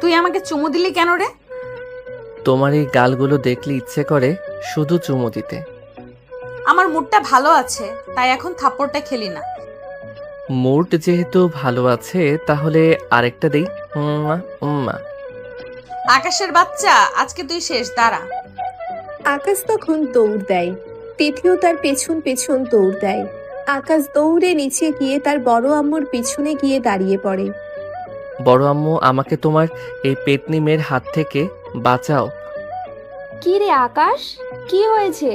তুই আমাকে চুমু দিলি কেন রে? তোমার এই গালগুলো দেখলে ইচ্ছে করে শুধু চুমু দিতে। আমার মুডটা ভালো আছে, তাই এখন থাপ্পড়টা খেলি না। মুড যেহেতু ভালো আছে তাহলে আরেকটা দেই। উম্মা উম্মা। আকাশের বাচ্চা, আজকে তুই শেষ, দাঁড়া। আকাশ তখন দৌড় দেয়। তিথিও তার পেছন পেছন দৌড় দেয়। আকাশ দৌড়ে নিচে গিয়ে তার বড় আম্মুর পিছনে গিয়ে দাঁড়িয়ে পড়ে। বড় আম্মু, আমাকে তোমার এই পেতনি মেয়ের হাত থেকে বাঁচাও। কি রে আকাশ, কি হয়েছে?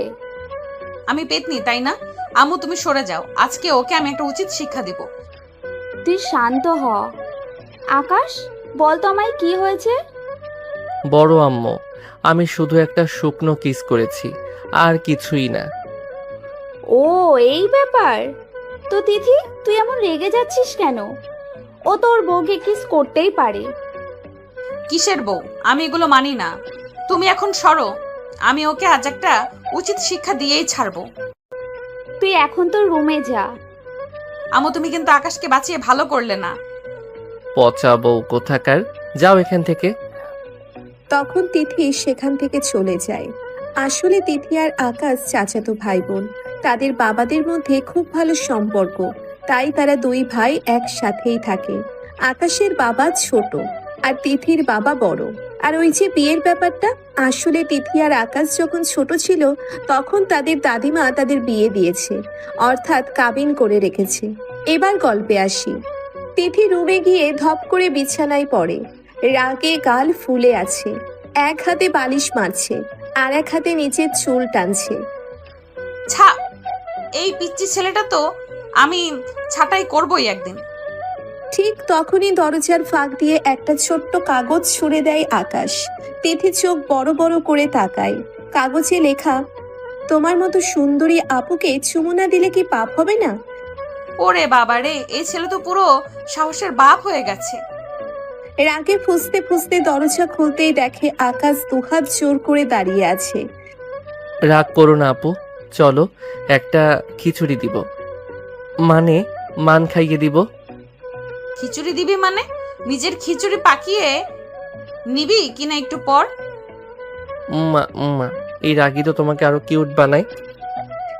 আমি পেতনি তাই না? আম্মু তুমি সরে যাও, আজকে ওকে আমি একটা উচিত শিক্ষা দিব। তুই শান্ত হ। আকাশ, বল তো আমায় কি হয়েছে? বড় আম্মু, আমি শুধু একটা শুকনো কিস করেছি, আর কিছুই না। ও এই ব্যাপার। তো তিথি, তুই এমন রেগে যাচ্ছিস কেন? ও তোর বউকে কিস করতেই পারে। কিসের বউ? আমি এগুলো মানি না। তুমি এখন সরো, আমি ওকে আজ একটা উচিত শিক্ষা দিয়েই ছাড়বো। তুই এখন তোর রুমে যা। আম্মু তুমি কিন্তু আকাশকে বাঁচিয়ে ভালো করলে না। পচা বউ কোথাকার, যাও এখান থেকে। তখন তিথি সেখান থেকে চলে যায়। আসলে তিথি আর আকাশ চাচাতো ভাই বোন। তাদের বাবাদের মধ্যে খুব ভালো সম্পর্ক, তাই তারা দুই ভাই একসাথেই থাকে। আকাশের বাবা ছোট আর তিথির বাবা বড়। আর ওই যে বিয়ের ব্যাপারটা, আসলে তিথি আর আকাশ যখন ছোট ছিল তখন তাদের দাদিমা তাদের বিয়ে দিয়েছে, অর্থাৎ কাবিন করে রেখেছে। এবার গল্পে আসি। তিথি রুমে গিয়ে ধপ করে বিছানায় পড়ে। রাগে গাল ফুলে আছে। এক হাতে বালিশ মারছে, আর এক হাতে নিচের চুল টানছে। ছা, এই পিচ্চি ছেলেটা তো আমি ছাঁটাই করবই একদিন। ঠিক তখনই দরজার ফাঁক দিয়ে একটা ছোট্ট কাগজ ছুঁড়ে দেয় আকাশ। তিথি চোখ বড় বড় করে তাকায়। কাগজে লেখা, তোমার মতো সুন্দরী আপুকে চুমু না দিলে কি পাপ হবে না? ওরে বাবা রে, এই ছেলে তো পুরো সাহসের বাপ হয়ে গেছে। রাগে ফুঁসতে ফুঁসতে দরজা খুলতেই দেখে আকাশ দুহাত জোর করে দাঁড়িয়ে আছে। রাগ করো না আপু, চলো একটা খিচুড়ি দিব, মানে মান খাইয়ে দিব। খিচুড়ি দিবি মানে? নিজের খিচুড়ি পাকিয়ে নিবি কিনা একটু পর? উম্মা উম্মা, এই রাগই তো তোমাকে আরো কিউট বানায়।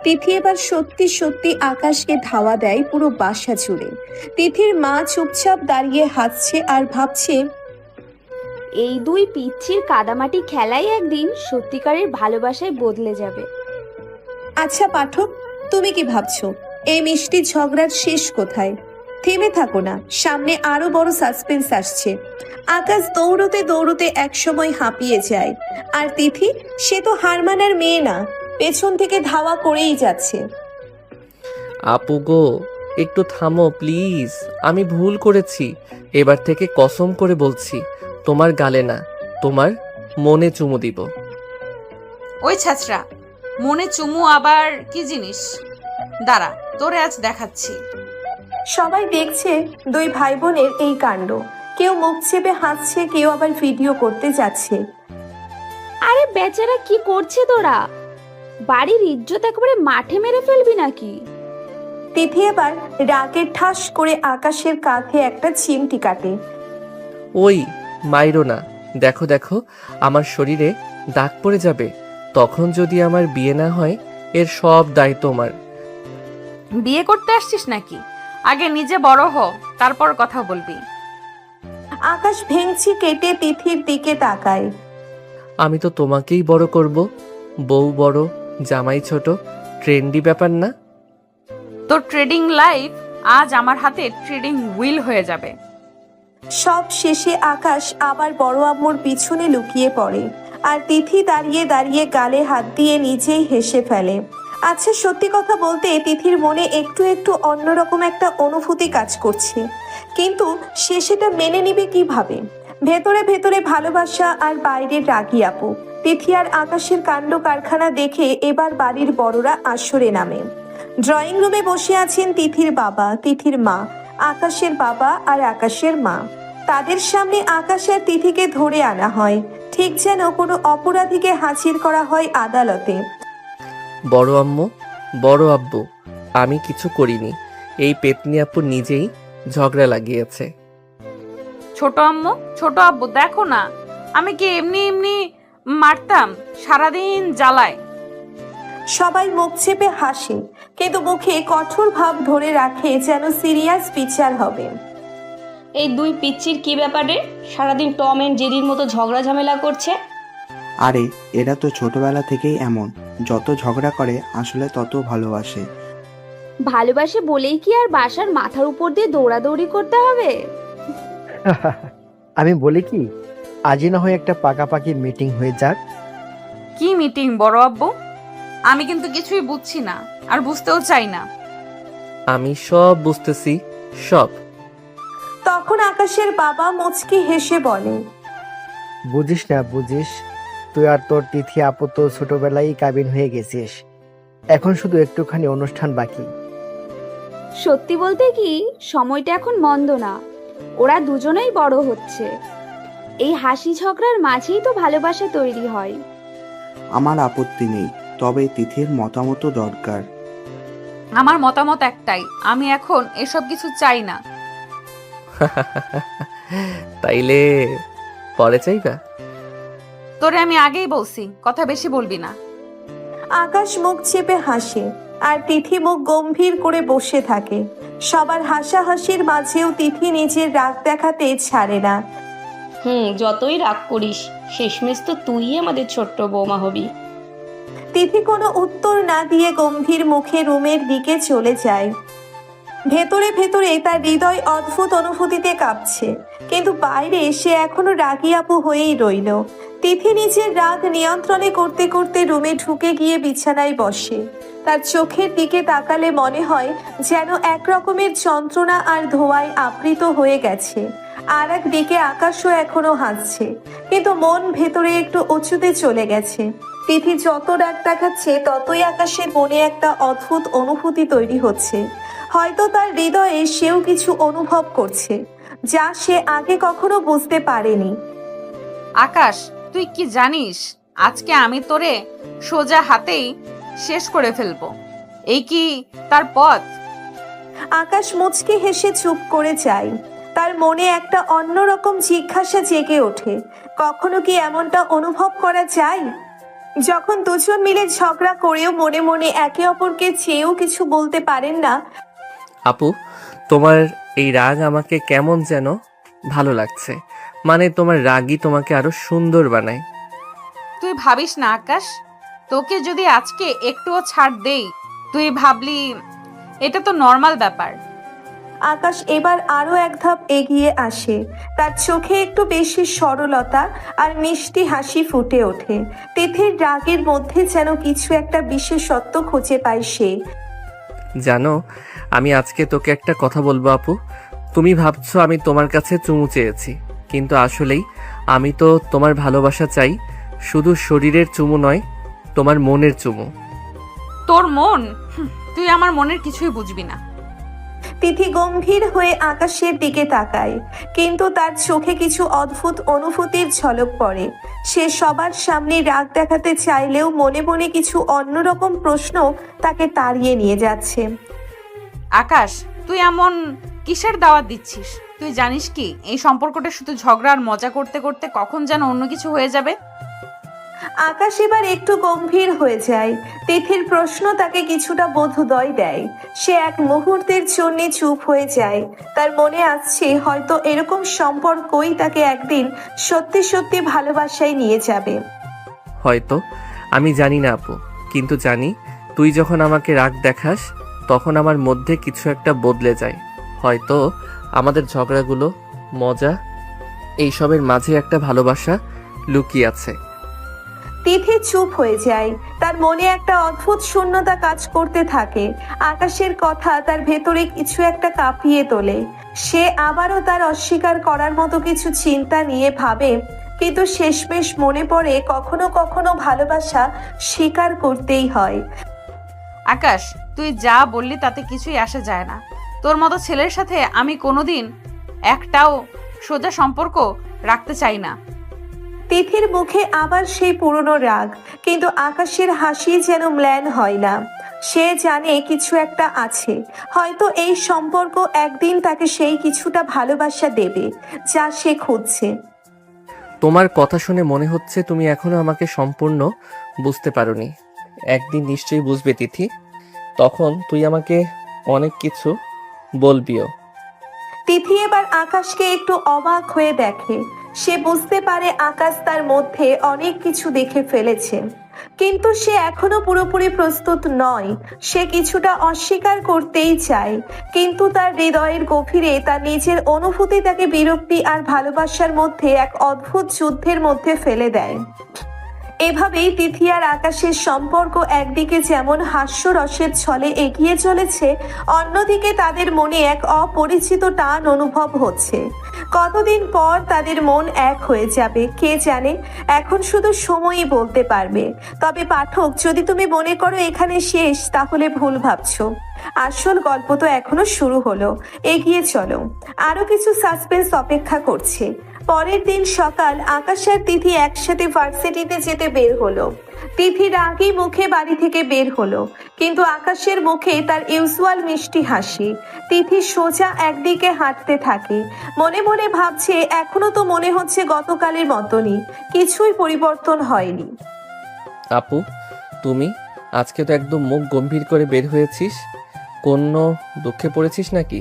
তিথি এবার সত্যি সত্যি আকাশকে ধাওয়া দেয় পুরো বাসা জুড়ে। তিথির মা চুপচাপ দাঁড়িয়ে হাসছে আর ভাবছে, এই দুই পিচ্ছির কাদামাটি খেলাই একদিন সত্যিকারের ভালোবাসায় বদলে যাবে। আচ্ছা পাঠক, তুমি কি ভাবছো এই মিষ্টি ঝগড়ার শেষ কোথায়? থেমে থাকো না, সামনে আরো বড় সাসপেন্স আসছে। আকাশ দৌড়তে দৌড়তে একসময় হাঁপিয়ে যায়, আর তিথি, সে তো হার মানার মেয়ে না, পেছন থেকে ধাওয়া করেই যাচ্ছে। আপু গো, একটু থামো প্লিজ, আমি ভুল করেছি। এবার থেকে কসম করে বলছি, তোমার গালে না, তোমার মনে চুমু দিব। ওই ছাত্রা, মনে চুমু আবার কি জিনিস? দাঁড়া, তোরে আজ দেখাচ্ছি। সবাই দেখছে দুই ভাই বোনের এই কাণ্ড। কেউ মুখ চেপে হাসছে, কেউ আবার ভিডিও করতে যাচ্ছে। আরে বেচারা, কি করছে তোরা? বাড়ির ইজ্জত একেবারে মাঠে মেরে ফেলবি নাকি? তিথি এবার রাগে ঠাস করে আকাশের কাঁধে একটা চিমটি কাটে। ওই মাইরো না, দেখো দেখো, আমার শরীরে দাগ পড়ে যাবে। তখন যদি আমার বিয়ে না হয়, এর সব দায় তোমার। বিয়ে করতে আসছিস নাকি? আগে নিজে বড় হ, তারপর কথা বলবি। আকাশ ভেঙচি কেটে তিথির দিকে তাকায়। আমি তো তোমাকেই বড় করব। বউ বড়, জামাই ছোট, ট্রেন্ডি ব্যাপার না? তোর ট্রেডিং লাইফ আজ আমার হাতে ট্রেডিং হুইল হয়ে যাবে। সব শেষে আকাশ আবার বড় আম্মুর পিছনে লুকিয়ে পড়ে, আর তিথি দাঁড়িয়ে দাঁড়িয়ে গালে হাত দিয়ে নিজেই হেসে ফেলে। আচ্ছা, সত্যি কথা বলতে তিথির মনে একটু একটু অন্যরকম একটা অনুভূতি কাজ করছে, কিন্তু সে সেটা মেনে নিবে কিভাবে? ভেতরে ভেতরে ভালোবাসা আর বাইরের রাগী আপু। তিথি আর আকাশের কাণ্ড কারখানা দেখে এবার বাড়ির বড়রা আসরে নামে। ড্রয়িং রুমে বসে আছেন তিথির বাবা, তিথির মা, আকাশের বাবা আর আকাশের মা। তাদের সামনে আকাশ আর তিথিকে ধরে আনা হয়, ঠিক যেন কোনো অপরাধীকে হাজির করা হয় আদালতে। বড় আম্মু, বড় আব্বু, আমি কিছু করিনি। এই পেতনি আপু নিজেই ঝগড়া লাগিয়েছে। ছোট আম্মু, ছোট আব্বু, দেখো না আমি কি এমনি এমনি মারতাম, সারাদিন জ্বালায়। সবাই মুখ চেপে হাসে, কিন্তু মুখে কঠোর ভাব ধরে রাখে, যেন সিরিয়াস বিচার হবে। এই দুই পিচ্চির কি ব্যাপারে সারাদিন টম এন্ড জেরির মতো ঝগড়া ঝামেলা করছে? আরে এরা তো ছোটবেলা থেকেই এমন, যত ঝগড়া করে আসলে তত ভালোবাসে। ভালোবাসে বলেই কি আর বাসার মাথার উপর দিয়ে দৌড়াদৌড়ি করতে হবে? আমি বলি কি, আজই না হয় একটা পাকাপাকি মিটিং হয়ে যাক। কি মিটিং বড় আব্বু? আমি কিন্তু কিছুই বুঝছি না, আর বুঝতেও চাই না। আমি সব বুঝতেছি, সব। তখন আকাশের বাবা মুচকি হেসে বলে, বুঝিস না বুঝিস, তুই আর তোর তিথি আপু তো ছোটবেলায় কাবিন হয়ে গেছিস, এখন শুধু একটুখানি অনুষ্ঠান বাকি। সত্যি বলতে কি, সময়টা এখন মন্দ না, ওরা দুজনেই বড় হচ্ছে। এই হাসি ঝগড়ার মাঝেই তো ভালোবাসা তৈরি হয়। আমার আপত্তি নেই, তবে তিথির মতামতও দরকার। আমার মতামত একটাই, আমি এখন এসব কিছু চাই না। তাইলে পরে চাইবা? তোরে আমি আগেই বলছি, কথা বেশি বলবি না। আকাশ মুখ চেপে হাসে, আর তিথি মুখ গম্ভীর করে বসে থাকে। সবার হাসাহাসির মাঝেও তিথি নিজের রাগ দেখাতে ছাড়ে না। যতই রাগ করিস, শেষমেশ তো তুই আমাদের ছোট্ট বৌমা হবি। তিথি কোনো উত্তর না দিয়ে গম্ভীর মুখে রুমের দিকে চলে যায়। ভেতরে ভেতরে তার হৃদয় অদ্ভুত অনুভূতিতে কাঁপছে, কিন্তু বাইরে সে এখনো রাগী আপু হয়েই রইল। তিথি নিজের রাগ নিয়ন্ত্রণে করতে করতে রুমে ঢুকে গিয়ে বিছানায় বসে। তার চোখের দিকে তাকালে মনে হয় যেন এক রকমের যন্ত্রণা আর ধোঁয়ায় আবৃত হয়ে গেছে। আর একদিকে আকাশও এখনো হাসছে, কিন্তু মন ভেতরে একটু উঁচুতে চলে গেছে। তিথি যত রাগ দেখাচ্ছে ততই আকাশের মনে একটা অদ্ভুত অনুভূতি তৈরি হচ্ছে। হয়তো তার হৃদয়ে সেও কিছু অনুভব করছে, যা সে আগে কখনো বুঝতে পারেনি। আকাশ, তুই কি জানিস, আজকে আমি তোরে সোজা হাতেই শেষ করে ফেলবো। এই কি তার পথ? আকাশ মুচকি হেসে চুপ করে যায়। তার মনে একটা অন্যরকম জিজ্ঞাসা জেগে ওঠে, কখনো কি এমনটা অনুভব করা যায়, যখন দুজন মিলে ঝগড়া করেও মনে মনে একে অপরকে চেয়েও কিছু বলতে পারেন না। আপু, তোমার এই রাগ আমাকে কেমন যেন ভালো লাগছে। মানে তোমার রাগই তোমাকে আরো সুন্দর বানায়। তুই ভাবিস না আকাশ, তোকে যদি আজকে একটুও ছাড় দেই, তুই ভাবলি এটা তো নর্মাল ব্যাপার। আকাশ এবার আরো এক ধাপ এগিয়ে আসে। তার চোখে একটু বেশি সরলতা আর মিষ্টি হাসি ফুটে ওঠে। তিথির রাগের মধ্যে যেন কিছু একটা বিশেষত্ব খুঁজে পায় সে। জানো, আমি আজকে তোকে একটা কথা বলবো আপু। তুমি ভাবছো আমি তোমার কাছে চুমু চেয়েছি, কিন্তু আসলেই আমি তো তোমার ভালোবাসা চাই। শুধু শরীরের চুমু নয়, তোমার মনের চুমু। তোর মন? তুই আমার মনের কিছুই বুঝবি না। তিথি গম্ভীর হয়ে আকাশের দিকে তাকায়, কিন্তু তার চোখে কিছু অদ্ভুত অনুভূতির ঝলক পড়ে। সে সবার সামনে রাগ দেখাতে চাইলেও মনে মনে কিছু অন্যরকম প্রশ্ন তাকে তাড়িয়ে নিয়ে যাচ্ছে। আকাশ, তুই এমন কিসের দাওয়াত দিচ্ছিস? তুই জানিস কি, এই সম্পর্কটা শুধু ঝগড়া আর মজা করতে করতে কখন যেন অন্য কিছু হয়ে যাবে। আকাশ এবার একটু গম্ভীর হয়ে যায়। তিথির প্রশ্ন তাকে কিছুটা বোধোদয় দেয়। সে এক মুহূর্তের জন্য চুপ হয়ে যায়। তার মনে আসছে হয়তো এরকম সম্পর্কই তাকে একদিন সত্যি সত্যি ভালোবাসায় নিয়ে যাবে। হয়তো, আমি জানি না আপু, কিন্তু জানি তুই যখন আমাকে রাগ দেখাস তখন আমার মধ্যে কিছু একটা বদলে যায়। হয়তো আমাদের ঝগড়াগুলো, মজা, এইসবের মাঝে একটা ভালোবাসা লুকিয়ে আছে। তিথি চুপ হয়ে যায়। তার মনে একটা অদ্ভুত শূন্যতা কাজ করতে থাকে। আকাশের কথা তার ভেতরে কিছু একটা কাঁপিয়ে তোলে। সে আবারও তার অস্বীকার করার মতো কিছু চিন্তা নিয়ে ভাবে, কিন্তু শেষমেশ মনে পড়ে কখনো কখনো ভালোবাসা স্বীকার করতেই হয়। আকাশ, তুই যা বললি তাতে কিছুই আসে যায় না। তোর মতো ছেলের সাথে আমি কোনোদিন একটাও সোজা সম্পর্ক রাখতে চাই না। তিথির মুখে আবার সেই পুরনো রাগ, কিন্তু আকাশের হাসি যেন ম্লান হয় না। সে জানে কিছু একটা আছে, হয়তো এই সম্পর্ক একদিন তাকে সেই কিছুটা ভালোবাসা দেবে যা সে খুঁজছে। তোমার কথা শুনে মনে হচ্ছে তুমি এখনো আমাকে সম্পূর্ণ বুঝতে পারোনি। একদিন নিশ্চয়ই বুঝবে তিথি, তখন তুই আমাকে অনেক কিছু বলবিও। তিথি এবার আকাশকে একটু অবাক হয়ে দেখে। সে বুঝতে পারে আকাশ তার মধ্যে অনেক কিছু দেখে ফেলেছে, কিন্তু সে এখনো পুরোপুরি প্রস্তুত নয়। সে কিছুটা অস্বীকার করতেই চায়, কিন্তু তার হৃদয়ের গভীরে তার নিজের অনুভূতি তাকে বিরক্তি আর ভালোবাসার মধ্যে এক অদ্ভুত যুদ্ধের মধ্যে ফেলে দেয়। এভাবেই তিথি আর আকাশের সম্পর্ক একদিকে যেমন হাস্যরসের ছলে এগিয়ে চলেছে, অন্যদিকে তাদের মনে এক অপরিচিত টান অনুভব হচ্ছে। কতদিন পর তাদের মন এক হয়ে যাবে কে জানে, এখন শুধু সময়ই বলতে পারবে। তবে পাঠক, যদি তুমি মনে করো এখানে শেষ, তাহলে ভুল ভাবছো। আসল গল্প তো এখনো শুরু হলো। এগিয়ে চলো, আরো কিছু সাসপেন্স অপেক্ষা করছে। পরের দিন সকাল, আকাশ আর তিথি একসাথে ভার্সিটিতে যেতে বের হলো। তিথি রাগী মুখে বাড়ি থেকে বের হলো, কিন্তু আকাশের মুখে তার ইউজুয়াল মিষ্টি হাসি। তিথি সোজা একদিকে হাঁটতে থাকে, মনে মনে ভাবছে এখনো তো মনে হচ্ছে গতকালের মতনই, কিছুই পরিবর্তন হয়নি। আপু, তুমি আজকে তো একদম মুখ গম্ভীর করে বের হয়েছিস, কোনো দুঃখে পড়েছিস নাকি?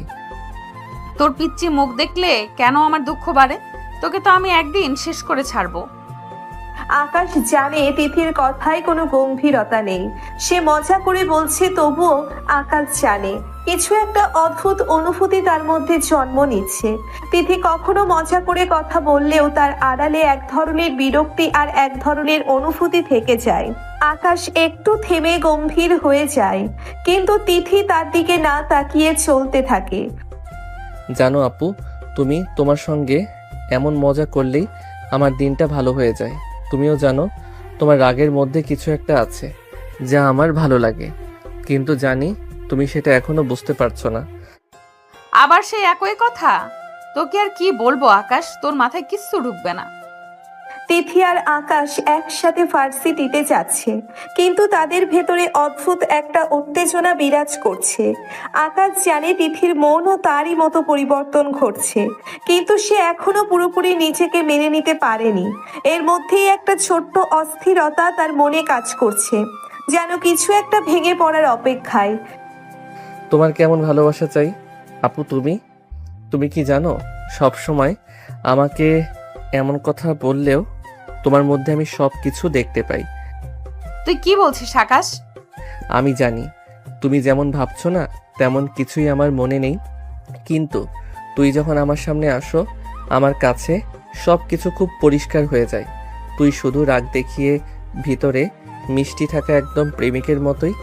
তোর পিচ্চি মুখ দেখলে কেন আমার দুঃখ বাড়ে? তোকে তো আমি একদিন শেষ করে ছাড়বো। আকাশ জানে তিথির কথায় কোনো গম্ভীরতা নেই, সে মজা করে বলছে, তবুও আকাশ জানে কিছু একটা অদ্ভুত অনুভূতি তার মধ্যে জন্ম নিচ্ছে। তিথি কখনো মজা করে কথা বললেও তার আড়ালে এক ধরনের বিরক্তি আর এক ধরনের অনুভূতি থেকে যায়। আকাশ একটু থেমে গম্ভীর হয়ে যায়, কিন্তু তিথি তার দিকে না তাকিয়ে চলতে থাকে। জানো আপু, তুমি তোমার সঙ্গে এমন মজা করলেই আমার দিনটা ভালো হয়ে যায়। তুমিও জানো তোমার রাগের মধ্যে কিছু একটা আছে যা আমার ভালো লাগে, কিন্তু জানি তুমি সেটা এখনো বুঝতে পারছো না। আবার সেই একই কথা? তোকে আর কি বলবো আকাশ, তোর মাথায় কিচ্ছু ঢুকবে না। তিথি আর আকাশ একসাথে ভার্সিটিতে যাচ্ছে, কিন্তু তাদের ভেতরে অদ্ভুত একটা উত্তেজনা বিরাজ করছে। আকাশ জানে তিথির মনও তারই মতো পরিবর্তন ঘটছে, কিন্তু সে এখনো পুরোপুরি নিজেকে মেনে নিতে পারেনি। এর মধ্যেই একটা ছোট্ট অস্থিরতা তার মনে কাজ করছে, যেন কিছু একটা ভেঙে পড়ার অপেক্ষায়। তোমার কেমন ভালোবাসা চাই আপু? তুমি কি জানো, সব সময় আমাকে এমন কথা বললেও তোমার মধ্যে আমি সব কিছু দেখতে পাই। তুই কি বলছিস আকাশ? আমি জানি তুমি যেমন ভাবছো না তেমন কিছুই আমার মনে নেই, কিন্তু তুই যখন আমার সামনে আসো আমার কাছে সব কিছু খুব পরিষ্কার হয়ে যায়। তুই শুধু রাগ দেখিয়ে ভিতরে মিষ্টি থাকা একদম প্রেমিকের মতোই।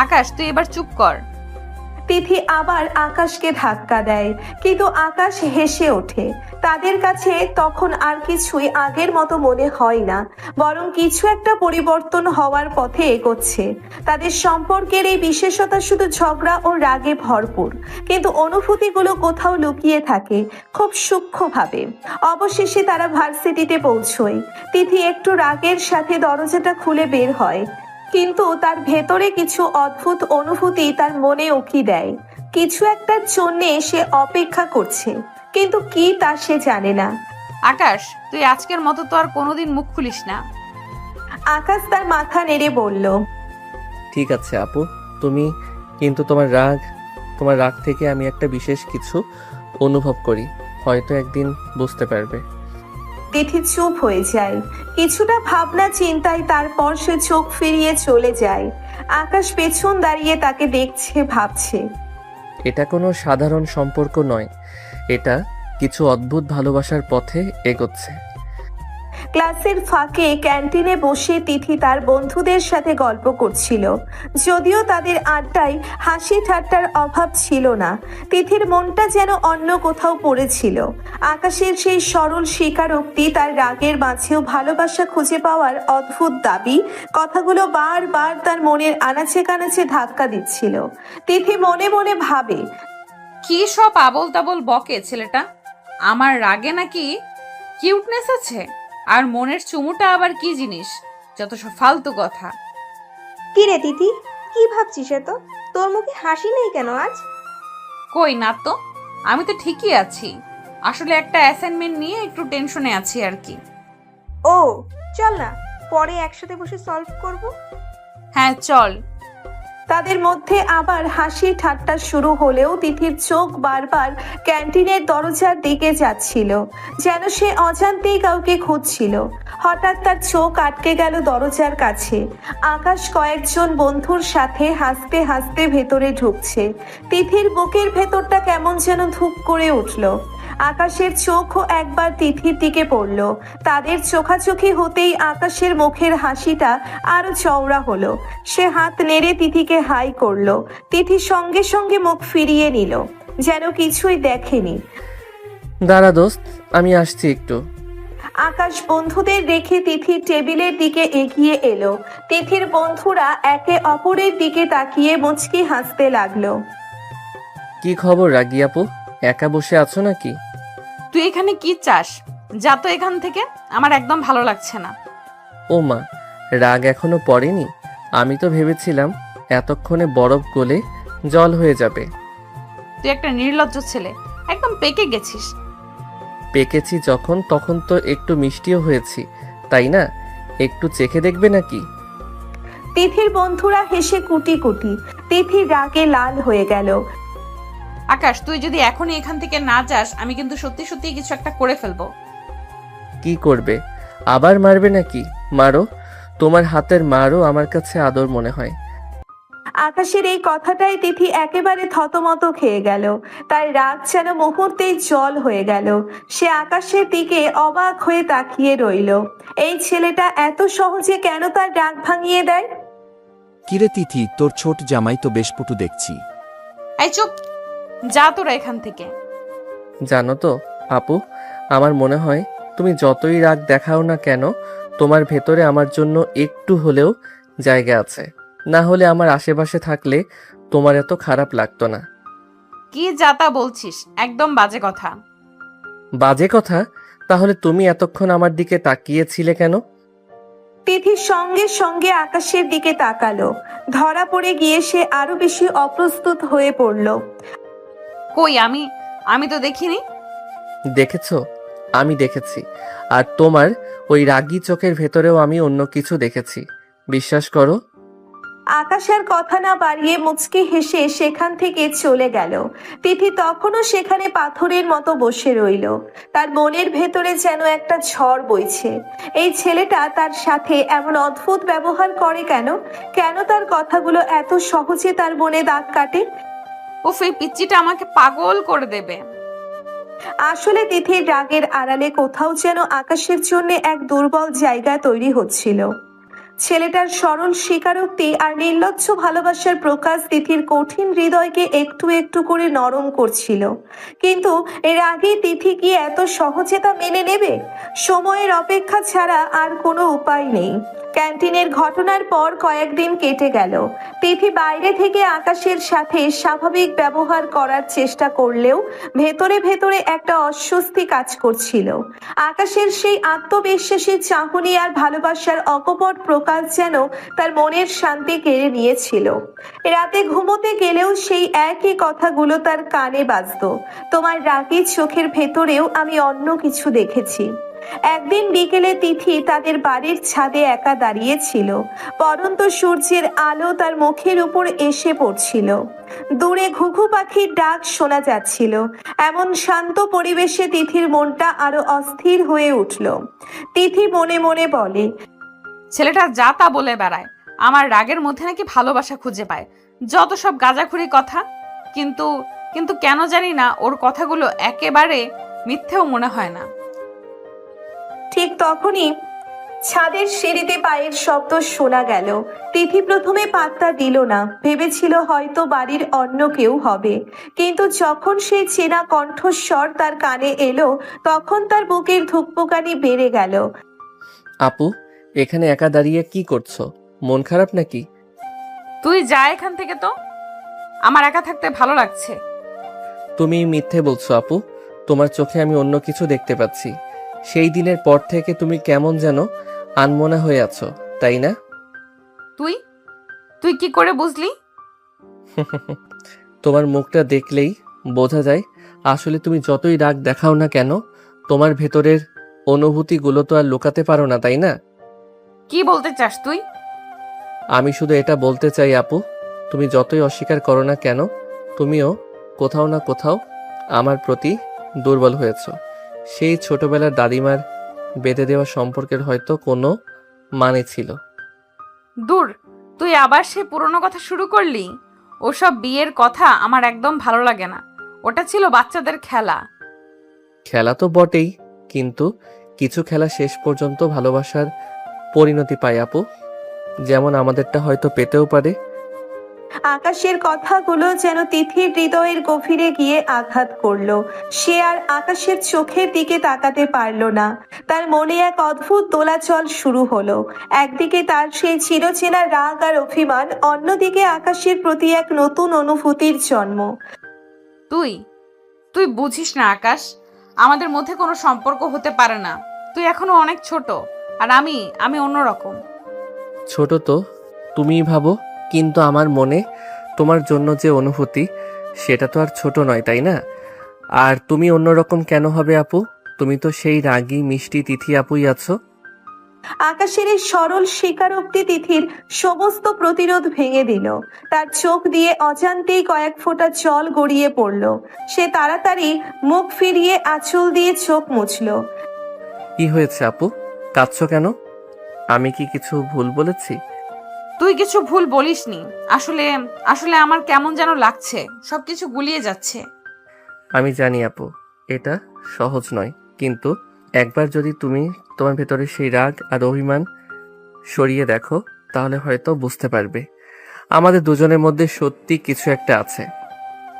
আকাশ, তুই এবার চুপ কর। তিথি আবার আকাশকে ধাক্কা দেয়, কিন্তু আকাশ হেসে ওঠে। তাদের কাছে তখন আর কিছুই আগের মতো মনে হয় না, বরং কিছু একটা পরিবর্তন হওয়ার পথে এগোচ্ছে। তাদের সম্পর্কের এই বিশেষতা শুধু ঝগড়া ও রাগে ভরপুর, কিন্তু অনুভূতিগুলো কোথাও লুকিয়ে থাকে খুব সূক্ষ্মভাবে। অবশেষে তারা ভার্সিটিতে পৌঁছয়। তিথি একটু রাগের সাথে দরজাটা খুলে বের হয়, কিন্তু তার ভেতরে কিছু অদ্ভুত অনুভূতি তার মনে উকি দেয়। কিছু একটার জন্যে সে অপেক্ষা করছে, কিন্তু কি তা সে জানে না। আকাশ, তুই আজকের মতো তো আর কোনোদিন মুখ খুলিস না। আকাশ তার মাথা নেড়ে বলল, ঠিক আছে আপু, তুমি কিন্তু তোমার রাগ থেকে আমি একটা বিশেষ কিছু অনুভব করি, হয়তো একদিন বুঝতে পারবে। তিথি চুপ হয়ে যায়, কিছুটা ভাবনা চিন্তায়। তারপর সে চোখ ফিরিয়ে চলে যায়। আকাশ পেছন দাঁড়িয়ে তাকে দেখছে, ভাবছে। এটা কোনো সাধারণ সম্পর্ক নয়, এটা কিছু অদ্ভুত ভালোবাসার পথে এগোচ্ছে। ক্লাসের ফাঁকে ক্যান্টিনে বসে তিথি তার বন্ধুদের সাথে গল্প করছিল। যদিও তাদের আড্ডায় হাসি ঠাট্টার অভাব ছিল না, তিথির মনটা যেন অন্য কোথাও পড়েছিল। আকাশের সেই সরল স্বীকারোক্তি, তার রাগের মাঝেও ভালোবাসা খুঁজে পাওয়ার অদ্ভুত দাবি, কথাগুলো বারবার তার মনের আনাচে কানাচে ধাক্কা দিচ্ছিল। তিথি মনে মনে ভাবে, কি সব আবল তাবল বকে ছেলেটা। আমার রাগে নাকি কিউটনেস আছে, আর মনের চুমুটা আবার কি জিনিস? যত সব ফালতু কথা। কি রে তিথি, কি ভাবছিস এত? তোর মুখে হাসি নেই কেন আজ? কই না তো, আমি তো ঠিকই আছি। আসলে একটা অ্যাসাইনমেন্ট নিয়ে একটু টেনশনে আছি আর কি। ও চল না, পরে একসাথে বসে সলভ করব। হ্যাঁ চল। তাদের মধ্যে আবার হাসি ঠাট্টা শুরু হলেও তিথির চোখ বারবার ক্যান্টিনের দরজার দিকে যাচ্ছিল, যেন সে অজান্তেই কাউকে খুঁজছিল। হঠাৎ তার চোখ আটকে গেল দরজার কাছে। আকাশ কয়েকজন বন্ধুর সাথে হাসতে হাসতে ভেতরে ঢুকছে। তিথির বুকের ভেতরটা কেমন যেন ধুপ করে উঠল। আকাশের চোখও একবার তিথির দিকে পড়ল। তাদের চোখাচোখি হতেই আকাশের মুখের হাসিটা আরো চওড়া হলো। সে হাত নেড়ে তিথিকে হাই করলো। তিথি সঙ্গে সঙ্গে মুখ ফিরিয়ে নিল, যেন কিছুই দেখেনি। দাঁড়া দোস্ত, আমি আসছি একটু। আকাশ বন্ধুদের রেখে তিথির টেবিলের দিকে এগিয়ে এলো। তিথির বন্ধুরা একে অপরের দিকে তাকিয়ে মুচকি হাসতে লাগলো। কি খবর রাগী আপু, একা বসে আছো নাকি? তুই এখানে কি চাস? যা তো এখান থেকে, আমার একদম ভালো লাগছে না। ও মা, রাগ এখনো পড়েনি? আমি তো ভেবেছিলাম এতক্ষণে বরফ গলে জল হয়ে যাবে। তুই একটা নির্লজ্জ ছেলে, একদম পেকে গেছিস। পেকেছি যখন, তখন তো একটু মিষ্টিও হয়েছি, তাই না? একটু চেখে দেখবে নাকি? তিথির বন্ধুরা হেসে কুটি কুটি। তিথি রাগে লাল হয়ে গেল। আকাশ, তুই যদি এখনই এখান থেকে না যাস, আমি কিন্তু সত্যি সত্যি কিছু একটা করে ফেলবো। কি করবে? আবার মারবে নাকি? মারো, তোমার হাতের মারও আমার কাছে আদর মনে হয়। আকাশের এই কথাটাই তিথি একেবারে থতমত খেয়ে গেল। তার রাগ যেন মুহূর্তেই জল হয়ে গেল। সে আকাশের দিকে অবাক হয়ে তাকিয়ে রইল। এই ছেলেটা এত সহজে কেন তার রাগ ভাঙিয়ে দেয়? কিরে তিথি, তোর ছোট জামাই তো বেশ পটু দেখছি। এই চুপ, যা তোরা এখান থেকে। জানো তো আপু, আমার মনে হয় তুমি যতই রাগ দেখাও না কেন, তোমার ভেতরে আমার জন্য একটু হলেও জায়গা আছে। না হলে আমার আশেপাশে থাকলে তোমার এত খারাপ লাগতো না। কি যাতা বলছিস, একদম বাজে কথা। বাজে কথা? তাহলে তুমি এতক্ষণ আমার দিকে তাকিয়েছিলে কেন? তিথি সঙ্গে সঙ্গে আকাশের দিকে তাকালো। ধরা পড়ে গিয়ে সে আরো বেশি অপ্রস্তুত হয়ে পড়ল। কই, আমি তো দেখিনি। দেখেছো? আমি দেখেছি। আর তোমার ওই রাগী চোখের ভেতরেও আমি অন্য কিছু দেখেছি, বিশ্বাস করো। আকাশ আর কথা না বাড়িয়ে মুচকি হেসে সেখান থেকে চলে গেল। তিথি তখনও সেখানে পাথরের মতো বসে রইল। তার মনের ভেতরে যেন একটা ঝড় বইছে। এই ছেলেটা তার সাথে এমন অদ্ভুত ব্যবহার করে কেন? কেন তার কথাগুলো এত সহজে তার মনে দাগ কাটে? উফ, এই পিচ্চিটা আমাকে পাগল করে দেবে। আসলে তিথির রাগের আড়ালে কোথাও যেন আকাশের জন্য এক দুর্বল জায়গা তৈরি হচ্ছিল। ছেলেটার সরল স্বীকারোক্তি আর নির্লজ্জ ভালোবাসার প্রকাশ তিথির কঠিন হৃদয়কে একটু একটু করে নরম করছিল। কিন্তু এর আগে তিথি কি এত সহজে তা মেনে নেবে? সময়ের অপেক্ষা ছাড়া আর কোনো উপায় নেই। ক্যান্টিনের ঘটনার পর কয়েকদিন কেটে গেল। তিথি বাইরে থেকে আকাশের সাথে স্বাভাবিক ব্যবহার করার চেষ্টা করলেও ভেতরে ভেতরে একটা অস্বস্তি কাজ করছিল। আকাশের সেই আত্মবিশ্বাসী চাহনি আর ভালোবাসার অকপট প্রকাশ যেন তার মনের শান্তি কেড়ে নিয়েছিল। রাতে ঘুমোতে গেলেও সেই একই কথাগুলো তার কানে বাজতো। তোমার রাগী চোখের ভেতরেও আমি অন্য কিছু দেখেছি। একদিন বিকেলে তিথি তাদের বাড়ির ছাদে একা দাঁড়িয়ে ছিল। পড়ন্ত সূর্যের আলো তার মুখের উপর এসে পড়ছিল। দূরে ঘুঘু পাখির ডাক শোনা যাচ্ছিল। এমন শান্ত পরিবেশে তিথির মনটা আরো অস্থির হয়ে উঠল। তিথি মনে মনে বলে, ছেলেটা যা তা বলে বেড়ায়, আমার রাগের মধ্যে নাকি ভালোবাসা খুঁজে পায়। যত সব গাঁজাখুরি কথা। কিন্তু কিন্তু কেন জানি না, ওর কথাগুলো একেবারে মিথ্যেও মনে হয় না। ঠিক তখনই ছাদের সিঁড়িতে পায়ের শব্দ শোনা গেল। তিথি প্রথমে পাত্তা দিল না, ভেবেছিল হয়তো বাড়ির অন্য কেউ হবে। কিন্তু যখন সেই চেনা কণ্ঠস্বর তার কানে এলো, তখন তার বুকের ধুকপুকানি বেড়ে গেল। আপু, এখানে একা দাঁড়িয়ে কি করছো? মন খারাপ নাকি? তুই যা এখান থেকে তো, আমার একা থাকতে ভালো লাগছে। তুমি মিথ্যে বলছো আপু, তোমার চোখে আমি অন্য কিছু দেখতে পাচ্ছি। সেই দিনের পর থেকে তুমি কেমন যেন আনমনা হয়ে আছো, তাই না? তুই তুই কি করে বুঝলি? তোমার মুখটা দেখলেই বোঝা যায়। আসলে তুমি যতই রাগ দেখাও না কেন, তোমার ভেতরের অনুভূতিগুলো তো আর লুকাতে পারো না, তাই না? কি বলতে চাস তুই? আমি শুধু এটা বলতে চাই আপু, তুমি যতই অস্বীকার করো না কেন, তুমিও কোথাও না কোথাও আমার প্রতি দুর্বল হয়েছ। সেই ছোটবেলার দাদিমার বেঁধে দেওয়া সম্পর্কের হয়তো কোনো মানে ছিল। দূর, তুই আবার সে পুরনো কথা শুরু করলি। ওসব বিয়ের কথা আমার একদম ভালো লাগে না। ওটা ছিল বাচ্চাদের খেলা। খেলা তো বটেই, কিন্তু কিছু খেলা শেষ পর্যন্ত ভালোবাসার পরিণতি পায় আপু, যেমন আমাদেরটা হয়তো পেতেও পারে। আকাশের কথাগুলো যেন তিথির হৃদয়ের গভীরে গিয়ে আঘাত করলো। সে আর আকাশের চোখের দিকে তাকাতে পারল না। তার মনে এক অদ্ভুত দোলাচল শুরু হলো। একদিকে তার সেই চিরচেনা রাগ আর অভিমান, অন্যদিকে আকাশের প্রতি এক নতুন অনুভূতির জন্ম। তুই তুই বুঝিস না আকাশ, আমাদের মধ্যে কোনো সম্পর্ক হতে পারে না। তুই এখনো অনেক ছোট, আর আমি অন্যরকম। ছোট তো তুমিই ভাবো, কিন্তু আমার মনে তোমার জন্য যে অনুভূতি, সেটা তো আর ছোট নয়, তাই না? আর তুমি অন্যরকম কেন হবে আপু? তুমি তো সেই রাগী মিষ্টি তিথি আপুই আছো। আকাশের এই সরল স্বীকারোক্তি তিথির সমস্ত প্রতিরোধ ভেঙে দিল। তার চোখ দিয়ে অজান্তেই কয়েক ফোঁটা জল গড়িয়ে পড়ল। সে তাড়াতাড়ি মুখ ফিরিয়ে আঁচল দিয়ে চোখ মুছল। কি হয়েছে আপু, কাঁদছো কেন? আমি কি কিছু ভুল বলেছি? তুই কিছু ভুল বলিসনি। আসলে আসলে আমার কেমন যেন লাগছে, সবকিছু গুলিয়ে যাচ্ছে। আমি জানি আপু, এটা সহজ নয়, কিন্তু একবার যদি তুমি তোমার ভেতরে সেই রাগ আর অভিমান সরিয়ে দেখো, তাহলে হয়তো বুঝতে পারবে আমাদের দুজনের মধ্যে সত্যি কিছু একটা আছে।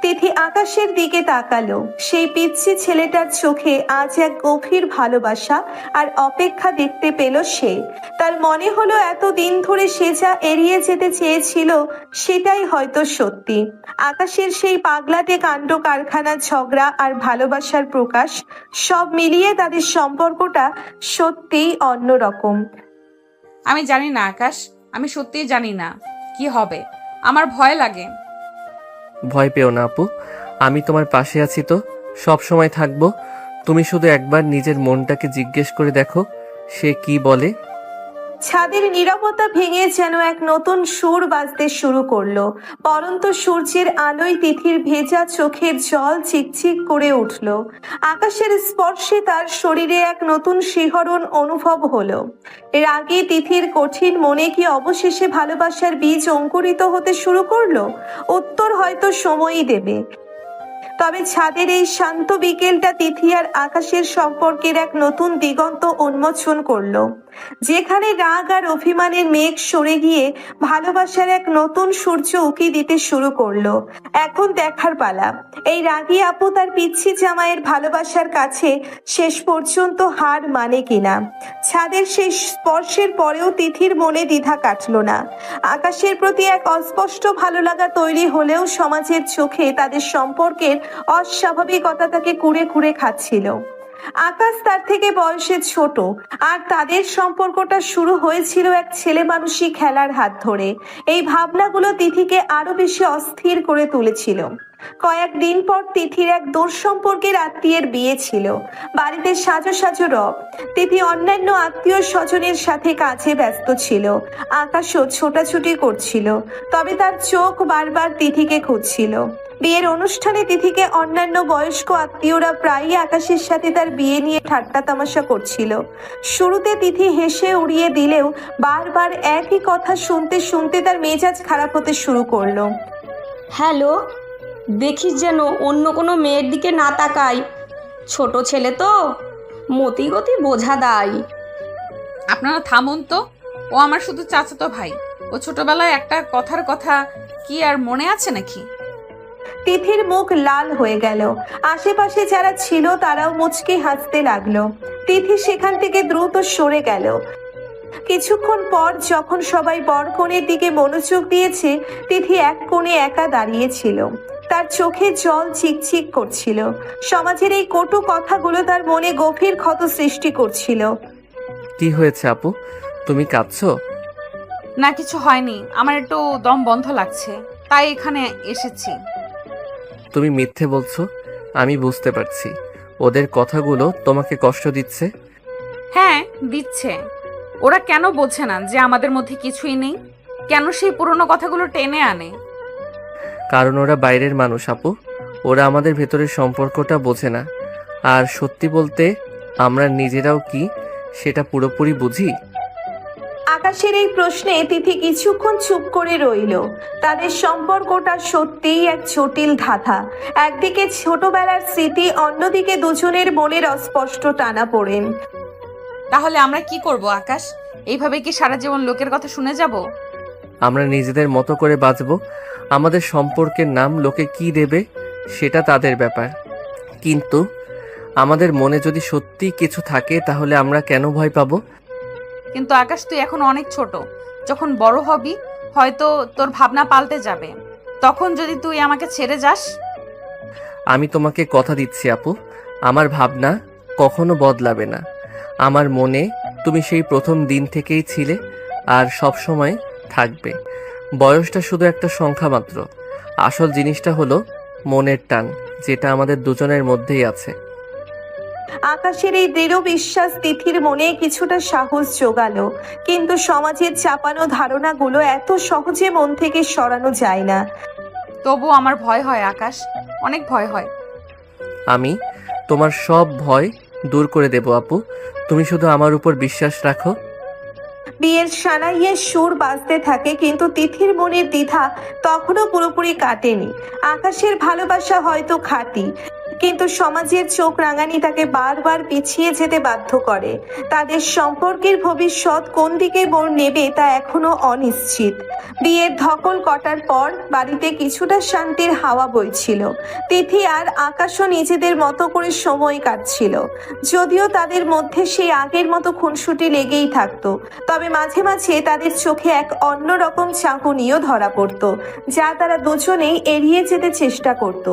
তিথি আকাশের দিকে তাকালো। সেই পিচ্ছি ছেলেটার চোখে আজ এক গভীর ভালোবাসা আর অপেক্ষা দেখতে পেল সে। তার মনে হলো এতদিন ধরে সে যা এড়িয়ে যেতে চেয়েছিল, সেটাই হয়তো সত্যি। আকাশের সেই পাগলাটে কাণ্ড কারখানা, ঝগড়া আর ভালোবাসার প্রকাশ, সব মিলিয়ে তাদের সম্পর্কটা সত্যিই অন্যরকম। আমি জানি না আকাশ, আমি সত্যিই জানি না কি হবে। আমার ভয় লাগে। ভয় পেও না আপু, আমি তোমার পাশে আছি তো, সব সময় থাকবো। তুমি শুধু একবার নিজের মনটাকে জিজ্ঞেস করে দেখো, সে কি বলে। ছাদের নীরবতা ভেঙে যেন এক নতুন সুর বাজতে শুরু করলো। পরন্ত সূর্যের আলোয় তিথির ভেজা চোখের জল চিকচিক করে উঠল। আকাশের স্পর্শে তার শরীরে এক নতুন শিহরণ অনুভব হলো। এর আগে তিথির কঠিন মনে কি অবশেষে ভালোবাসার বীজ অঙ্কুরিত হতে শুরু করলো? উত্তর হয়তো সময়ই দেবে। তবে ছাদের এই শান্ত বিকেলটা তিথি আর আকাশের সম্পর্কের এক নতুন দিগন্ত উন্মোচন করলো। যেখানে রাগ আর অভিমানের মেঘ সরে গিয়ে ভালোবাসার এক নতুন সূর্য উকি দিতে শুরু করলো। এখন দেখার পালা, এই রাগী আপু তার পিচ্ছি জামাইয়ের ভালোবাসার কাছে শেষ পর্যন্ত হার মানে কিনা। ছাদের সেই স্পর্শের পরেও তিথির মনে দ্বিধা কাটলো না। আকাশের প্রতি এক অস্পষ্ট ভালো লাগা তৈরি হলেও সমাজের চোখে তাদের সম্পর্কের অস্বাভাবিকতা তাকে কুড়ে কুড়ে খাচ্ছিল। আকাশ তার থেকে বয়সে ছোট, আর তাদের সম্পর্কটা শুরু হয়েছিল এক ছেলে মানুষই খেলার হাত ধরে। এই ভাবনাগুলো তিথিকে আরো বেশি অস্থির করে তুলেছিল। কয়েকদিন পর তিথির এক দূর সম্পর্কের আত্মীয়ের বিয়ে ছিল। বাড়িতে সাজো সাজো রব। তিথি অন্যান্য আত্মীয় স্বজনের সাথে কাজে ব্যস্ত ছিল। আকাশও ছোটাছুটি করছিল, তবে তার চোখ বারবার তিথিকে খুঁজছিল। বিয়ের অনুষ্ঠানে তিথিকে অন্যান্য বয়স্ক আত্মীয়রা প্রায়ই আকাশের সাথে তার বিয়ে নিয়ে ঠাট্টা তামাশা করছিল। শুরুতে তিথি হেসে উড়িয়ে দিলেও বারবার একই কথা শুনতে শুনতে তার মেজাজ খারাপ হতে শুরু করলো। হ্যালো, দেখিস যেন অন্য কোনো মেয়ের দিকে না তাকাই। ছোট ছেলে তো, মতিগতি বোঝা দায়। আপনারা থামুন তো। ও আমার শুধু চাচাতো ভাই। ও ছোটবেলায় একটা কথার কথা কি আর মনে আছে নাকি? তিথির মুখ লাল হয়ে গেল। আশেপাশে যারা ছিল তারাও মুচকি হাসতে লাগলো। তিথি সেখান থেকে দ্রুত সরে গেল। কিছুক্ষণ পর যখন সবাই বরকনের দিকে মনোযোগ দিয়েছে, তিথি এক কোণে একা দাঁড়িয়েছিল। তার চোখে জল চিকচিক করছিল। সমাজের এই কটু কথাগুলো তার মনে গভীর ক্ষত সৃষ্টি করছিল। কি হয়েছে আপু, তুমি কাঁদছো? না কিছু হয়নি, আমার একটু দম বন্ধ লাগছে, তাই এখানে এসেছি। তুমি মিথ্যে বলছো, আমি বুঝতে পারছি। ওদের কথাগুলো তোমাকে কষ্ট দিচ্ছে। হ্যাঁ দিচ্ছে। ওরা কেন বোঝে না যে আমাদের মধ্যে কিছুই নেই? কেন সেই পুরনো কথাগুলো টেনে আনে? কারণ ওরা বাইরের মানুষ আপু, ওরা আমাদের ভেতরের সম্পর্কটা বোঝে না। আর সত্যি বলতে আমরা নিজেরাও কি সেটা পুরোপুরি বুঝি? আকাশের এই প্রশ্নে তিথি কিছুক্ষণ চুপ করে রইল। তাদের সম্পর্কটা সত্যিই এক জটিল ধাঁধা। একদিকে ছোটবেলার স্মৃতি, অন্যদিকে দুজনের মনের অস্পষ্ট টানাপোড়েন। তাহলে আমরা কি করব আকাশ? এইভাবে কি সারা জীবন লোকের কথা শুনে যাব? আমরা নিজেদের মতো করে বাঁচবো। আমাদের সম্পর্কের নাম লোকে কি দেবে সেটা তাদের ব্যাপার। কিন্তু আমাদের মনে যদি সত্যি কিছু থাকে তাহলে আমরা কেন ভয় পাবো? কিন্তু আকাশ, তুই এখন অনেক ছোট। যখন বড় হবি হয়তো তোর ভাবনা পাল্টে যাবে। তখন যদি তুই আমাকে ছেড়ে যাস? আমি তোমাকে কথা দিচ্ছি আপু, আমার ভাবনা কখনো বদলাবে না। আমার মনে তুমি সেই প্রথম দিন থেকেই ছিলে আর সব সময় থাকবে। বয়সটা শুধু একটা সংখ্যা মাত্র। আসল জিনিসটা হলো মনের টান, যেটা আমাদের দুজনের মধ্যেই আছে। আকাশের এই দৃঢ় বিশ্বাস তিথির মনে কিছুটা সাহস জোগালো। কিন্তু সমাজের চাপানো ধারণাগুলো এত সহজে মন থেকে সরানো যায় না। তবু আমার ভয় হয় আকাশ, অনেক ভয় হয়। আমি তোমার সব ভয় দূর করে দেব আপু, তুমি শুধু আমার উপর বিশ্বাস রাখো। বিয়ের সানাইয়ের সুর বাজতে থাকে, কিন্তু তিথির মনের দ্বিধা তখনও পুরোপুরি কাটেনি। আকাশের ভালোবাসা হয়তো খাঁটি, কিন্তু সমাজের চোখ রাঙানি তাকে বারবার পিছিয়ে যেতে বাধ্য করে। তাদের সম্পর্কের ভবিষ্যৎ কোন দিকে মোড় নেবে তা এখনো অনিশ্চিত। বিয়ের ধকল কটার পর বাড়িতে কিছুটা শান্তির হাওয়া বইছিল। তিথি আর আকাশও নিজেদের মতো করে সময় কাটছিল। যদিও তাদের মধ্যে সেই আগের মতো খুনসুটি লেগেই থাকতো, তবে মাঝে মাঝে তাদের চোখে এক অন্যরকম চাহনিও ধরা পড়তো, যা তারা দুজনেই এড়িয়ে যেতে চেষ্টা করত।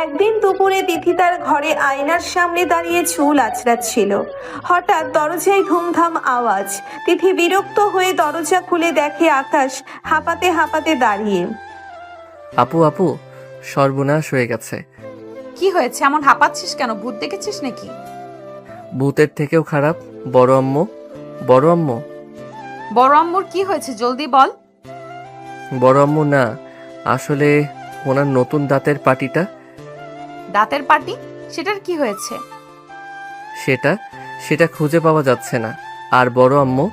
একদিন দুপুরে তিথি তার ঘরে আয়নার সামনে দাঁড়িয়ে চুল আঁচড়াচ্ছিল। হঠাৎ দরজায় ধুমধাম আওয়াজ। তিথি বিরক্ত হয়ে দরজা খুলে দেখে আকাশ হাঁপাতে হাঁপাতে দাঁড়িয়ে। আপু আপু, সর্বনাশ হয়ে গেছে। কি হয়েছে? এমন হাঁপাচ্ছিস কেন? ভূত দেখেছিস নাকি? ভূতের থেকেও খারাপ বড় আম্মু। বড় আম্মু, বড় আম্মুর কি হয়েছে জলদি বল। বড় আম্মু না, আসলে ওনার নতুন দাঁতের পাটিটা। দাঁতের পাটি? সেটার কি হয়েছে? সেটা সেটা খুঁজে পাওয়া যাচ্ছে না। আর বড় আম্মু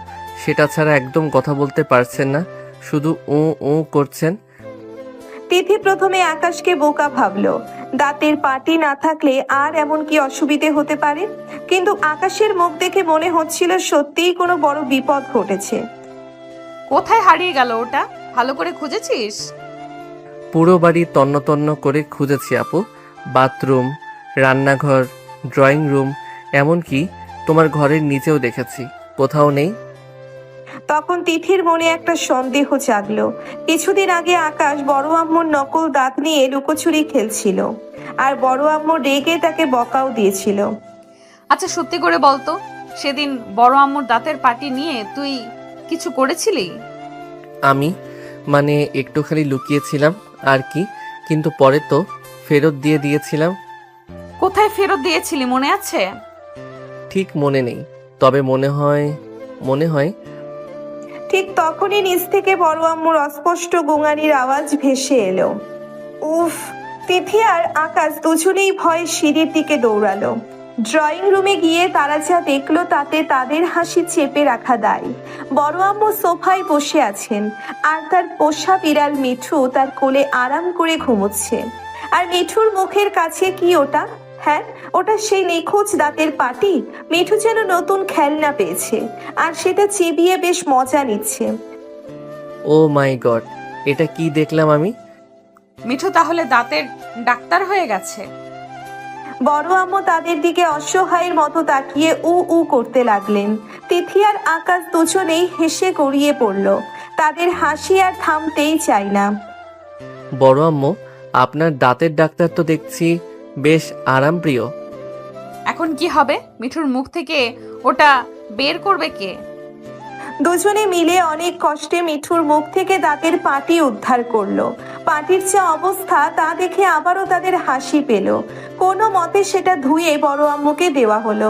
সেটা ছাড়া একদম কথা বলতে পারছেন না, শুধু উ উ করছেন। তিথি প্রথমে আকাশকে বোকা ভাবলো। দাঁতের পাটি না থাকলে আর এমন কি অসুবিধে হতে পারে? কিন্তু আকাশের মুখ দেখে মনে হচ্ছিল সত্যিই কোনো বড় বিপদ ঘটেছে। কোথায় হারিয়ে গেল ওটা? ভালো করে খুঁজেছিস? পুরো বাড়ি তন্ন তন্ন করে খুঁজেছি আপু। বাথরুম, রান্নাঘর, ড্রয়িং রুম, এমনকি তোমার ঘরের নিচেও দেখেছি, কোথাও নেই। তখন তিথির মনে একটা সন্দেহ জাগলো। কিছুদিন আগে আকাশ বড় আম্মুর নকল দাঁত নিয়ে লুকোচুরি খেলছিল, আর বড় আম্মু রেগে তাকে বকাও দিয়েছিল। আচ্ছা সত্যি করে বলতো, সেদিন বড় আম্মুর দাঁতের পাটি নিয়ে তুই কিছু করেছিলি? আমি মানে একটুখানি লুকিয়েছিলাম আর কি, কিন্তু পরে তো ফেরত দিয়ে দিয়েছিলাম। কোথায় ফেরত দিয়েছিলি মনে আছে? ঠিক মনে নেই, তবে মনে হয় ঠিক তখনই নিচ থেকে বড় আম্মুর অস্পষ্ট গোঙানির আওয়াজ ভেসে এলো। উফ! তিথি আর আকাশ দুজনেই ভয়ে সিঁড়ির দিকে দৌড়ালো। ড্রয়িং রুমে গিয়ে তারা যা দেখলো তাতে তাদের হাসি চেপে রাখা দায়। বড় আম্মু সোফায় বসে আছেন, আর তার পোষা বিড়াল মিঠু তার কোলে আরাম করে ঘুমোচ্ছে। আর মিঠুর মুখের কাছে কি ওটা? হ্যাঁ, ওটা সেই নিখোঁজ দাঁতের পাটি। মিঠু যেন নতুন খেলনা পেয়েছে, আর সেটা চিবিয়ে বেশ মজা নিচ্ছে। ও মাই গড, এটা কি দেখলাম আমি? মিঠু তাহলে দাঁতের ডাক্তার হয়ে গেছে। বড় আম্মু তাদের দিকে অসহায়ের মতো তাকিয়ে উ উ করতে লাগলেন। তিথি আর আকাশ দুজনেই হেসে গড়িয়ে পড়ল। তাদের হাসি আর থামতেই চায় না। বড় আম্মু, আপনার দাঁতের ডাক্তার তো দেখছি বেশ আরামপ্রিয়। এখন কি হবে? মিঠুর মুখ থেকে ওটা বের করবে কে? দুজনে মিলে অনেক কষ্টে মিঠুর মুখ থেকে দাঁতের পাটি উদ্ধার করলো। পাটির যা অবস্থা তা দেখে আবারও তাদের হাসি পেল। কোনো মতে সেটা ধুয়ে বড় আম্মুকে দেওয়া হলো।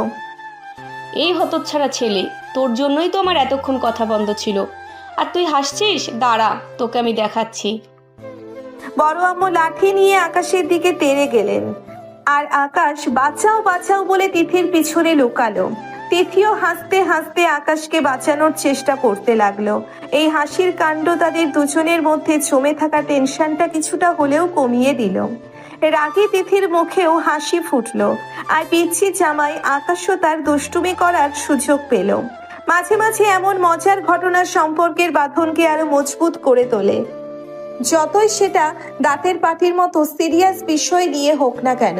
এই হতচ্ছাড়া ছেলে, তোর জন্যই তো আমার এতক্ষণ কথা বন্ধ ছিল। আর তুই হাসছিস? দাঁড়া, তোকে আমি দেখাচ্ছি। বড় আম্মু লাঠি নিয়ে আকাশের দিকে তেড়ে গেলেন, আর আকাশ বাঁচাও বাঁচাও বলে তিথির পিছনে লুকালো। তিথিও হাসতে হাসতে আকাশকে বাঁচানোর চেষ্টা করতে লাগলো। এই হাসির কাণ্ড তাদের দুজনের মধ্যে জমে থাকা টেনশনটা কিছুটা হলেও কমিয়ে দিল। রাগে তিথির মুখেও হাসি ফুটলো, আর পিচ্ছি জামাই আকাশও তার দুষ্টুমি করার সুযোগ পেল। মাঝে মাঝে এমন মজার ঘটনা সম্পর্কের বাঁধনকে আরো মজবুত করে তোলে, যতই সেটা দাঁতের পাটির মতো সিরিয়াস বিষয় নিয়ে হোক না কেন।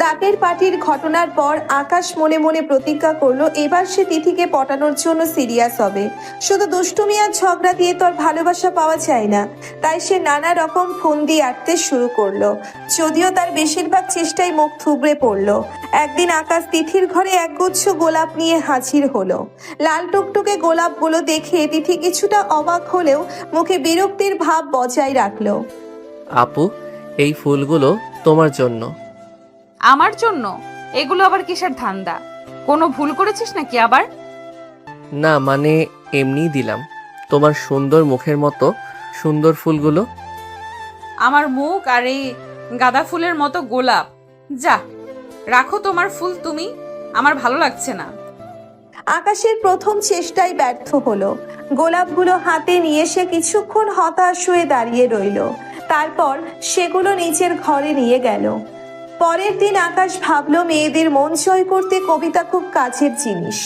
দাঁতের পাটির ঘটনার পর আকাশ মনে মনে প্রতিজ্ঞা করলো এবার সে তিথিকে পটানোর জন্য সিরিয়াস হবে। শুধু দুষ্টুমি আর ঝগড়া দিয়ে তো আর ভালোবাসা পাওয়া যায় না। তাই সে নানা রকম ফন্দি আঁটতে শুরু করলো, যদিও তার বেশিরভাগ চেষ্টায় মুখ থুবড়ে পড়লো। একদিন আকাশ তিথির ঘরে একগুচ্ছ গোলাপ নিয়ে হাজির হলো। লাল টুকটুকে গোলাপগুলো দেখে তিথি কিছুটা অবাক হলেও মুখে বিরক্তির ভাব বজায় রাখলো। আপু, এই ফুলগুলো তোমার জন্য। আমার জন্য? এগুলো আবার কিসের ধান্দা? কোনো ভুল করেছিস নাকি আবার? না মানে এমনিই দিলাম, তোমার সুন্দর মুখের মতো সুন্দর ফুলগুলো। আমার মুখ আর এই গাঁদা ফুলের মতো গোলাপ? যা, রাখো তোমার ফুল তুমি, আমার ভালো লাগছে না। আকাশের প্রথম চেষ্টায় ব্যর্থ হলো। গোলাপগুলো হাতে নিয়ে সে কিছুক্ষণ হতাশ হয়ে দাঁড়িয়ে রইল। তারপর সেগুলো নিজের ঘরে নিয়ে গেল। পরের দিন আকাশ ভাবলো মেয়েদের মন জয় করতে কবিতা খুব কাজের জিনিস।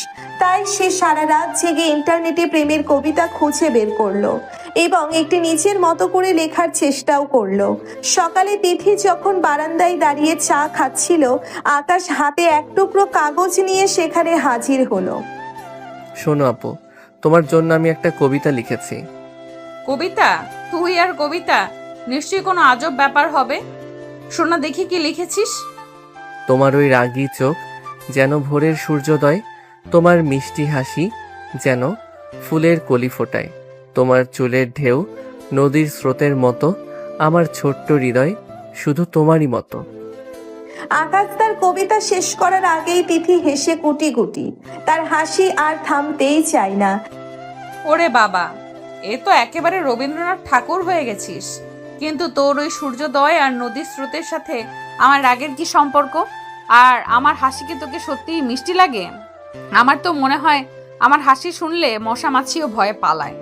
তাই সে সারা রাত জেগে ইন্টারনেটে প্রেমের কবিতা খুঁজে বের করলো এবং একটি নিজের মতো করে লেখার চেষ্টাও করলো। সকালে তিথি যখন বারান্দায় দাঁড়িয়ে চা খাচ্ছিল, আকাশ হাতে এক টুকরো কাগজ নিয়ে সেখানে হাজির হলো। শোনো আপু, তোমার জন্য আমি একটা কবিতা লিখেছি। কবিতা? তুই আর কবিতা? নিশ্চয়ই কোনো আজব ব্যাপার হবে। শোনা দেখি কি লিখেছিস। তোমার ওই রাগী চোখ যেন ভোরের সূর্যোদয়, তোমার মিষ্টি হাসি যেন ফুলের কলি ফোটায়, তোমার চুলের ঢেউ নদীর স্রোতের মতো, আমার ছোট্ট হৃদয় শুধু তোমারই মতো। আকাশ তার কবিতা শেষ করার আগেই তিথি হেসে কুটি কুটি। তার হাসি আর থামতেই চায় না। ওরে বাবা, এ তো একেবারে রবীন্দ্রনাথ ঠাকুর হয়ে গেছিস। কিন্তু তোর ওই সূর্যোদয় আর নদীর স্রোতের সাথে আমার রাগের কি সম্পর্ক? আর আমার হাসি কি তোকে সত্যিই মিষ্টি লাগে? আমার তো মনে হয় আমার হাসি শুনলে মশা মাছিও ভয়ে পালায়।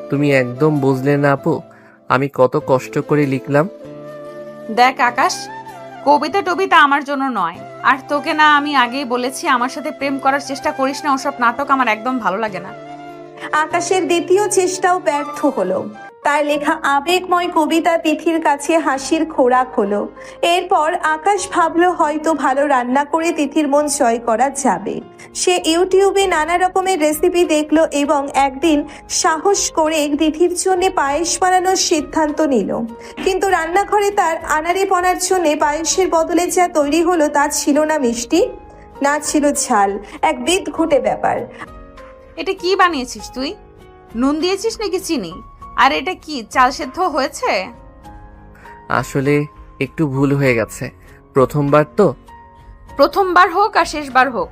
তুমি একদম বুঝলে না আপু, আমি কত কষ্ট করে লিখলাম। দেখ আকাশ, কবিতা টবিতা আমার জন্য নয়। আর তোকে না আমি আগেই বলেছি আমার সাথে প্রেম করার চেষ্টা করিস না, ওসব নাটক আমার একদম ভালো লাগে না। আকাশের দ্বিতীয় চেষ্টাও ব্যর্থ হলো। তার লেখা আবেগময় কবিতা তিথির কাছে হাসির খোরাক হলো। এরপর আকাশ ভাবলো হয়তো ভালো রান্না করে তিথির মন জয় করা যাবে। সে ইউটিউবে নানা রকমের রেসিপি দেখলো এবং একদিন সাহস করে তিথির জন্য পায়েস বানানোর সিদ্ধান্ত নিল। কিন্তু রান্নাঘরে তার আনাড়িপনার জন্য পায়েসের বদলে যা তৈরি হলো তা ছিল না মিষ্টি, না ছিল ঝাল, এক বিদঘুটে ব্যাপার। এটা কি বানিয়েছিস তুই? নুন দিয়েছিস নাকি চিনি? আর এটা কি চাল সেদ্ধ হয়েছে? আসলে একটু ভুল হয়ে গেছে, প্রথমবার তো। প্রথমবার হোক আর শেষবার হোক,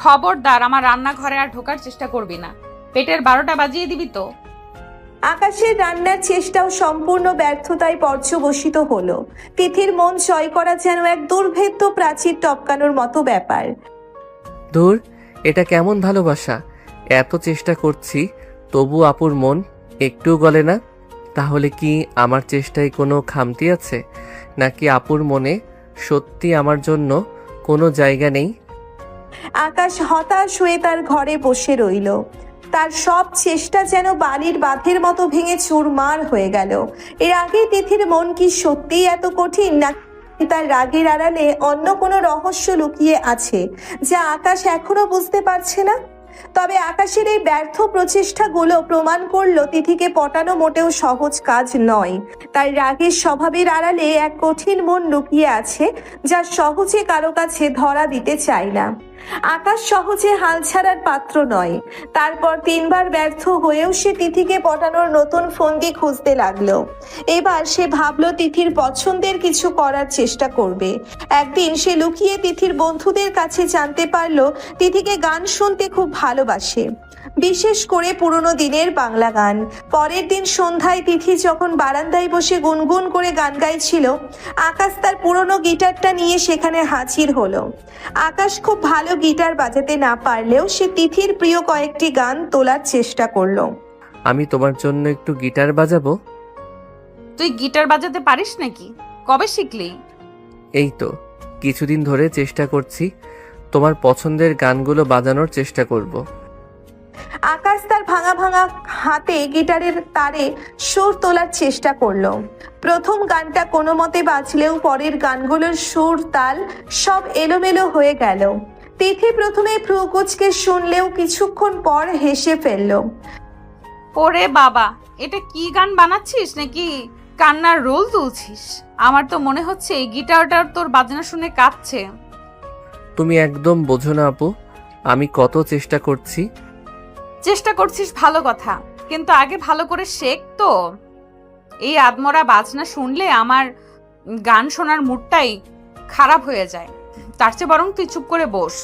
খবরদার আমার রান্নাঘরে আর ঢোকার চেষ্টা করবি না। পেটের 12টা বাজিয়ে দিবি তো। আকাশের রান্নার চেষ্টাও সম্পূর্ণ ব্যর্থতায় পর্যবসিত হলো। তিথির মন জয় করা যেন এক দুর্ভেদ্য প্রাচীর টপকানোর মতো ব্যাপার। ধুর, এটা কেমন ভালোবাসা! এত চেষ্টা করছি তবু আপুর মন একটু গলে না। তাহলে কি আমার চেষ্টায় কোনো খামতি আছে, নাকি আপুর মনে সত্যি আমার জন্য কোনো জায়গা নেই? আকাশ হতাশ হয়ে তার ঘরে বসে রইল। তার সব চেষ্টা যেন বালির বাঁধের মতো ভেঙে চুরমার হয়ে গেল। এর আগে তিথির মন কি সত্যিই এত কঠিন, না তার রাগের আড়ালে অন্য কোনো রহস্য লুকিয়ে আছে যা আকাশ এখনো বুঝতে পারছে না? তবে আকাশের এই ব্যর্থ প্রচেষ্টাগুলো প্রমাণ করলো তিথিকে পটানো মোটেও সহজ কাজ নয়। তার রাগের স্বভাবের আড়ালে এক কঠিন মন লুকিয়ে আছে যা সহজে কারো কাছে ধরা দিতে চায় না। আকাশ সহজে হাল ছাড়ার পাত্র নয়। তারপর 3বার ব্যর্থ হয়েও সে তিথিকে পটানোর নতুন ফন্দি খুঁজতে লাগলো। এবার সে ভাবলো তিথির পছন্দের কিছু করার চেষ্টা করবে। একদিন সে লুকিয়ে তিথির বন্ধুদের কাছে জানতে পারলো তিথিকে গান শুনতে খুব ভালোবাসে, বিশেষ করে পুরোনো দিনের বাংলা গান। পরের দিন সন্ধ্যায় তিথি যখন বারান্দায় বসে গুনগুন করে গান গাইছিল, আকাশ তার পুরনো গিটারটা নিয়ে সেখানে হাজির হলো। আকাশ খুব ভালো গিটার বাজাতে না পারলেও সে তিথির প্রিয় কয়েকটি গান তোলার চেষ্টা করলো। আমি তোমার জন্য একটু গিটার বাজাবো। তুই গিটার বাজাতে পারিস নাকি? কবে শিখলি? এই তো কিছুদিন ধরে চেষ্টা করছি, তোমার পছন্দের গানগুলো বাজানোর চেষ্টা করব। আকাশ তার ভাঙা ভাঙা হাতে গিটারের তারে সুর তোলার চেষ্টা করলো। প্রথম গানটা কোনো মতে বাজলেও পরের গানগুলোর সুর তাল সব এলোমেলো হয়ে গেল। তিথি প্রথমে ভ্রু কুঁচকে শুনলেও কিছুক্ষণ পর হেসে ফেলল। ওরে বাবা, এটা কি গান বানাচ্ছিস নাকি কান্নার রোল তুলছিস? আমার তো মনে হচ্ছে এই গিটারটার তোর বাজনা শুনে কাঁদছে। তুমি একদম বোঝো না আপু, আমি কত চেষ্টা করছি। চেষ্টা করছিস ভালো কথা, কিন্তু আগে ভালো করে শেখ তো। এই আদমরা বাজনা শুনলে আমার গান শোনার মুডটাই খারাপ হয়ে যায়। তার চেয়ে বরং তুই চুপ করে বস।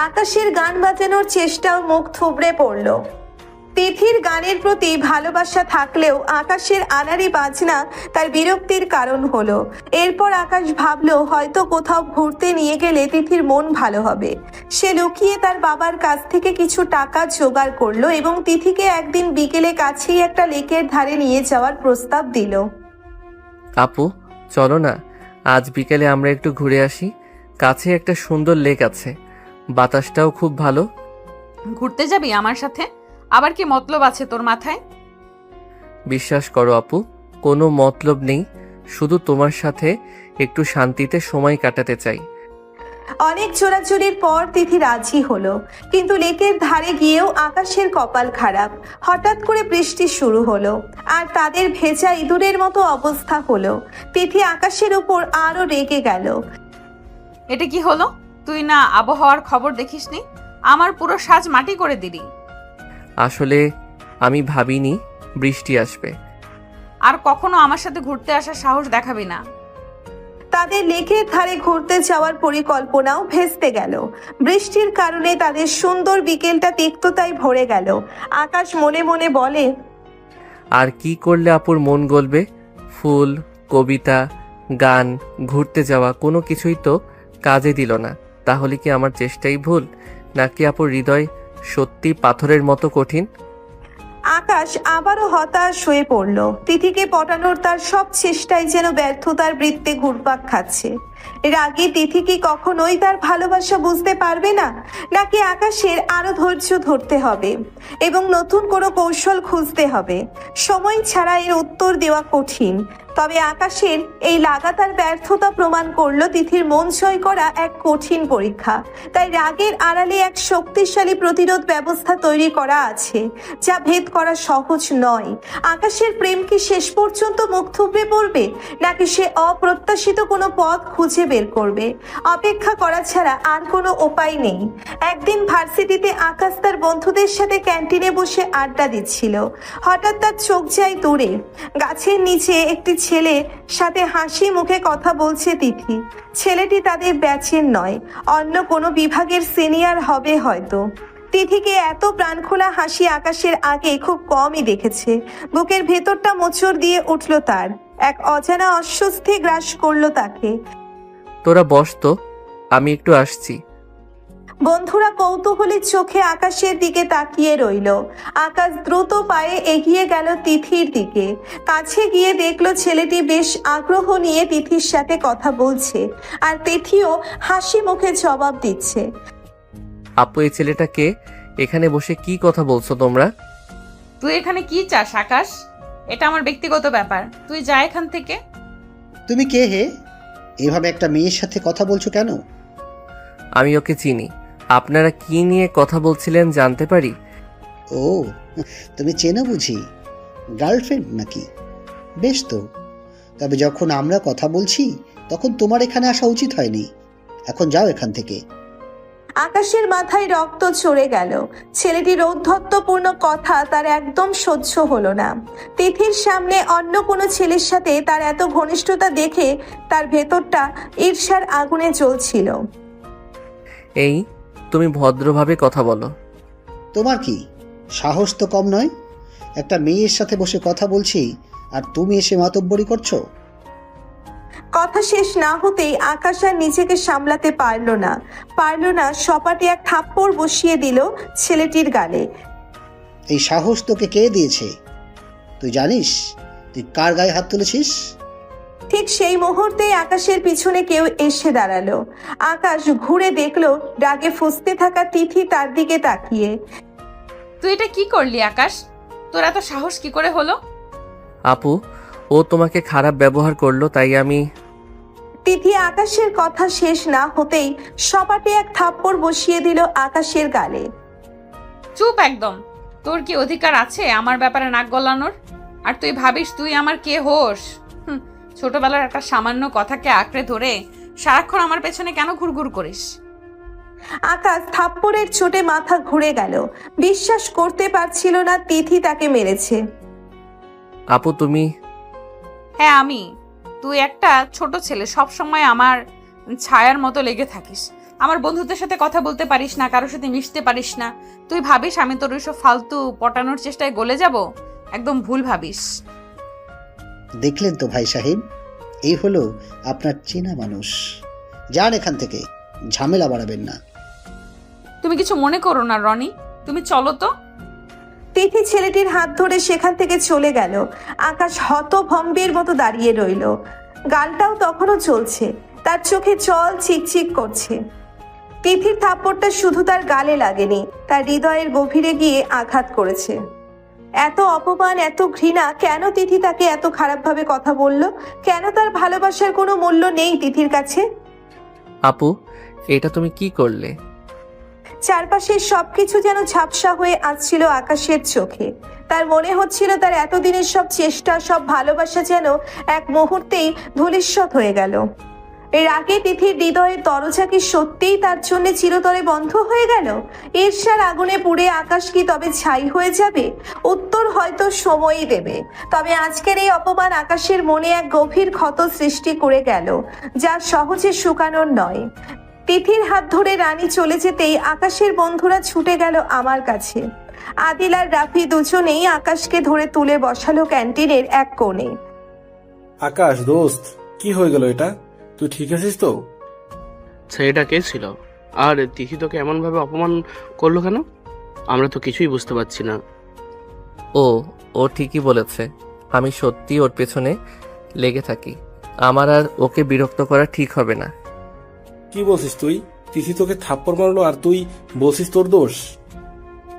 আকাশের গান বাজানোর চেষ্টাও মুখ থুবড়ে পড়ল। তিথির গানের প্রতি ভালোবাসা থাকলেও আকাশের আনাড়ি বাজনা তার বিরক্তির কারণ হলো। এরপর আকাশ ভাবলো হয়তো কোথাও ঘুরতে নিয়ে গেলে তিথির মন ভালো হবে। সে লুকিয়ে তার বাবার কাছ থেকে কিছু টাকা জোগাড় করলো এবং তিথিকে একদিন বিকেলে কাছেই একটা লেকের ধারে নিয়ে যাওয়ার প্রস্তাব দিল। আপু চলো না, আজ বিকেলে আমরা একটু ঘুরে আসি। কাছে একটা সুন্দর লেক আছে, বাতাসটাও খুব ভালো। ঘুরতে যাবি আমার সাথে? আবার কি মতলব আছে তোর মাথায়? বিশ্বাস করো আপু, কোনো মতলব নেই, শুধু তোমার সাথে একটু শান্তিতে সময় কাটাতে চাই। অনেক জোরাজুরির পর তিথি রাজি হলো, কিন্তু লেকের ধারে গিয়েও আকাশের কপাল খারাপ। হঠাৎ করে বৃষ্টি শুরু হলো আর তাদের ভেজা ইঁদুরের মতো অবস্থা হলো। তিথি আকাশের উপর আরো রেগে গেল। এটা কি হলো? তুই না আবহাওয়ার খবর দেখিসনি? আমার পুরো সাজ মাটি করে দিলি। আসলে আমি ভাবিনি বৃষ্টি আসবে। আর কখনো আমার সাথে ঘুরতে আসার সাহস দেখাবি না। তাদের লেকের ধারে ঘুরতে যাওয়ার পরিকল্পনাও ভেস্তে গেল। বৃষ্টির কারণে তাদের সুন্দর বিকেলটা তিক্ততায় ভরে গেল। আকাশ মনে মনে বলে, আর কি করলে আপুর মন গলবে? ফুল, কবিতা, গান, ঘুরতে যাওয়া কোনো কিছুই তো কাজে দিল না। তাহলে কি আমার চেষ্টাই ভুল, নাকি আপুর হৃদয় সত্যি পাথরের মতো কঠিন? আকাশ আবারও হতাশ হয়ে পড়ল। তিথিকে পটানোর তার সব চেষ্টাই যেন ব্যর্থতার বৃত্তে ঘুরপাক খাচ্ছে। রাগী তিথি কি কখনোই তার ভালোবাসা বুঝতে পারবে না, নাকি আকাশের আরো ধৈর্য ধরতে হবে এবং নতুন কোনো কৌশল খুঁজতে হবে? সময় ছাড়া এর উত্তর দেওয়া কঠিন। তবে আকাশের এই লাগাতার ব্যর্থতা প্রমাণ করলো তিথির মন জয় করা এক কঠিন পরীক্ষা। তাই রাগের আড়ালে এক শক্তিশালী প্রতিরোধ ব্যবস্থা তৈরি করা আছে, যা ভেদ করা সহজ নয়। আকাশের প্রেম কি শেষ পর্যন্ত মুখ থুবড়ে পড়বে, নাকি সে অপ্রত্যাশিত কোনো পথ খুঁজে বের করবে? অপেক্ষা করা ছাড়া আর কোনো উপায় নেই। একদিন ভার্সিটিতে আকাশ তার বন্ধুদের সাথে ক্যান্টিনে বসে আড্ডা দিচ্ছিল। হঠাৎ তার চোখ যায় দূরে। গাছের নিচে একটি ছেলের সাথে হাসি মুখে কথা বলছে তিথি। ছেলেটি তাদের ব্যাচের নয়, অন্য কোনো বিভাগের সিনিয়র হবে হয়তো। তিথিকে এত প্রাণখোলা হাসি আকাশের আগে খুব কমই দেখেছে। বুকের ভেতরটা মোচড় দিয়ে উঠল তার। এক অজানা অস্বস্তি গ্রাস করলো তাকে। তোরা বস তো, আমি একটু আসছি। বন্ধুরা কৌতূহলী চোখে আকাশের দিকে তাকিয়ে রইল। আকাশ দ্রুত পায়ে এগিয়ে গেল তিথির দিকে। কাছে গিয়ে দেখলো ছেলেটি বেশ আগ্রহ নিয়ে তিথির সাথে কথা বলছে, আর তিথিও হাসি মুখে জবাব দিচ্ছে। আপু এই ছেলেটাকে এখানে বসে কি কথা বলছো তোমরা? তুই এখানে কি চাস আকাশ? এটা আমার ব্যক্তিগত ব্যাপার, তুই যা এখান থেকে। তুমি কে হে? এভাবে একটা মেয়ের সাথে কথা বলছো কেন? আমি ওকে চিনি। আপনারা কি নিয়ে কথা বলছিলেন জানতে পারি? ও, তুমি চেনো বুঝি? গার্লফ্রেন্ড নাকি? বেশ তো, তবে যখন আমরা কথা বলছি তখন তোমার এখানে আসা উচিত হয়নি। এখন যাও এখান থেকে। আকাশের মাথায় রক্ত চড়ে গেল। ছেলেটির ঔদ্ধত্যপূর্ণ কথা তার একদম সহ্য হলো না। তিথির সামনে অন্য কোনো ছেলের সাথে তার এত ঘনিষ্ঠতা দেখে তার ভেতরটা ঈর্ষার আগুনে জ্বলছিল। এই, তুমি ভদ্রভাবে কথা বলো। তোমার কি সাহস তো কম নয়? একটা মেয়ের সাথে বসে কথা বলছি আর তুমি এসে মাতব্বরি করছো? কথা শেষ না হতেই আকাশ আর নিজেকে সামলাতে পারল না, সপাটে এক থাপ্পড় বসিয়ে দিল ছেলেটির গালে। এই সাহস তোকে কে দিয়েছে? তুই জানিস তুই কার গায়ে হাত তুলেছিস? ঠিক সেই মুহূর্তেই আকাশের পিছনে কেউ এসে দাঁড়ালো। আকাশ ঘুরে দেখলো রাগে ফুঁসতে থাকা তিথি তার দিকে তাকিয়ে। তুই এটা কি করলি আকাশ? তোর এত সাহস কি করে হলো? আপু, ও তোমাকে খারাপ ব্যবহার করলো, তাই আমি। তিথি আকাশের কথা শেষ না হতেই সপাটে এক থাপ্পড় বসিয়ে দিল আকাশের গালে। চুপ একদম। তোর কি অধিকার আছে আমার ব্যাপারে নাক গলানোর? আর তুই ভাবিস তুই আমার কে হোস? ছোটবেলার একটা সামান্য কথাকে আঁকড়ে ধরে সারাক্ষণ আমার পেছনে কেন ঘুরঘুর করিস? আকাশ থাপ্পড়ের চোটে মাথা ঘুরে গেল। বিশ্বাস করতে পারছিল না তিথি তাকে মেরেছে। আপু তুমি। হ্যাঁ আমি। তুই একটা ছোট ছেলে, সব সময় আমার ছায়ার মতো লেগে থাকিস। আমার বন্ধুদের সাথে কথা বলতে পারিস না, কারোর সাথে মিশতে পারিস না। তুই ভাবিস আমি তোর ওইসব ফালতু পটানোর চেষ্টায় গলে যাব? একদম ভুল ভাবিস। দেখলেন তো ভাই সাহেব, এই হলো আপনার চেনা মানুষ। যান এখান থেকে, ঝামেলা বাড়াবেন না। তুমি কিছু মনে করো না রনি, তুমি চলো তো। তিথি ছেলেটির হাত ধরে সেখান থেকে চলে গেল। আকাশ হতভম্বের মতো দাঁড়িয়ে রইল। গালটাও তখনও চলছে, তার চোখে জল চিকচিক করছে। তিথির থাপ্পড়টা শুধু তার গালে লাগেনি, তার হৃদয়ের গভীরে গিয়ে আঘাত করেছে। এত অপমান, এত ঘৃণা, কেন তিথি তাকে এত খারাপভাবে কথা বলল? কেন তার ভালোবাসার কোনো মূল্য নেই তিথির কাছে? আপু, এটা তুমি কি করলে? চারপাশের সবকিছু যেন ঝাপসা হয়ে আসছিল আকাশের চোখে। তার মনে হচ্ছিল তার এতদিনের সব চেষ্টা, সব ভালোবাসা যেন এক মুহূর্তেই ধূলিসাৎ হয়ে গেল। এর আগে তিথির হৃদয়ের দরজা কি সত্যিই তার জন্য চিরতরে বন্ধ হয়ে গেল? ঈর্ষার আগুনে পুড়ে আকাশ কি তবে ছাই হয়ে যাবে? উত্তর হয়তো সময়ই দেবে। তবে আজকের এই অপমান আকাশের মনে এক গভীর ক্ষত সৃষ্টি করে গেল, যা সহজে শুকানোর নয়। তিথির হাত ধরে রানী চলে যেতেই আকাশের বন্ধুরা ছুটে গেল আমার কাছে। আদিল আর রাফি দুজনেই আকাশকে ধরে তুলে বসালো ক্যান্টিনের এক কোণে। আকাশ দোস্ত, কি হয়ে গেল এটা? তুই ঠিক আছিস তো? ছেলেটা কে ছিল? আর তিথি তোকে এমনভাবে অপমান করলো কেন? আমরা তো কিছুই বুঝতে পারছি না। ও ঠিকই বলেছে। আমি সত্যি ওর পেছনে লেগে থাকি। আমার আর ওকে বিরক্ত করা ঠিক হবে না। কি বলছিস তুই? তিথি তোকে থাপ্পড় মারলো আর তুই বলছিস তোর দোষ?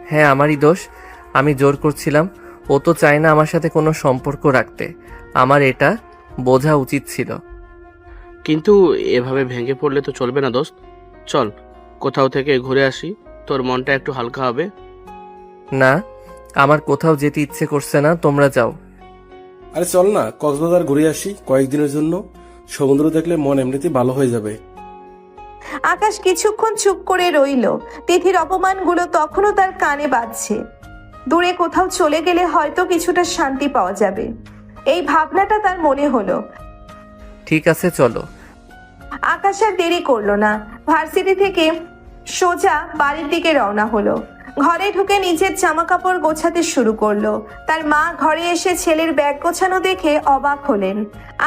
হ্যাঁ, আমারই দোষ। আমি জোর করছিলাম। ও তো চায় না আমার সাথে কোনো সম্পর্ক রাখতে। আমার এটা বোঝা উচিত ছিল। কিন্তু এভাবে ভেঙে পড়লে তো চলবে না দোস্ত। চল কোথাও থেকে ঘুরে আসি, তোর মনটা একটু হালকা হবে। না, আমার কোথাও যেতে ইচ্ছে করছে না, তোমরা যাও। আরে চল না, কক্সবাজার ঘুরে আসি কয়েকদিনের জন্য। সমুদ্র দেখলে মন এমনিতেই ভালো হয়ে যাবে। আকাশ কিছুক্ষণ চুপ করে রইল। তিথির অপমানগুলো তখনও তার কানে বাজছে। দূরে কোথাও চলে গেলে হয়তো কিছুটা শান্তি পাওয়া যাবে, এই ভাবনাটা তার মনে হলো। ঠিক আছে, চলো। আকাশ আর দেরি করলো না, ভার্সিটি থেকে সোজা বাড়ির দিকে রওনা হলো। ঘরে ঢুকে নিজের জামা কাপড় গোছাতে শুরু করলো। তার মা ঘরে এসে ছেলের ব্যাগ গোছানো দেখে অবাক হলেন।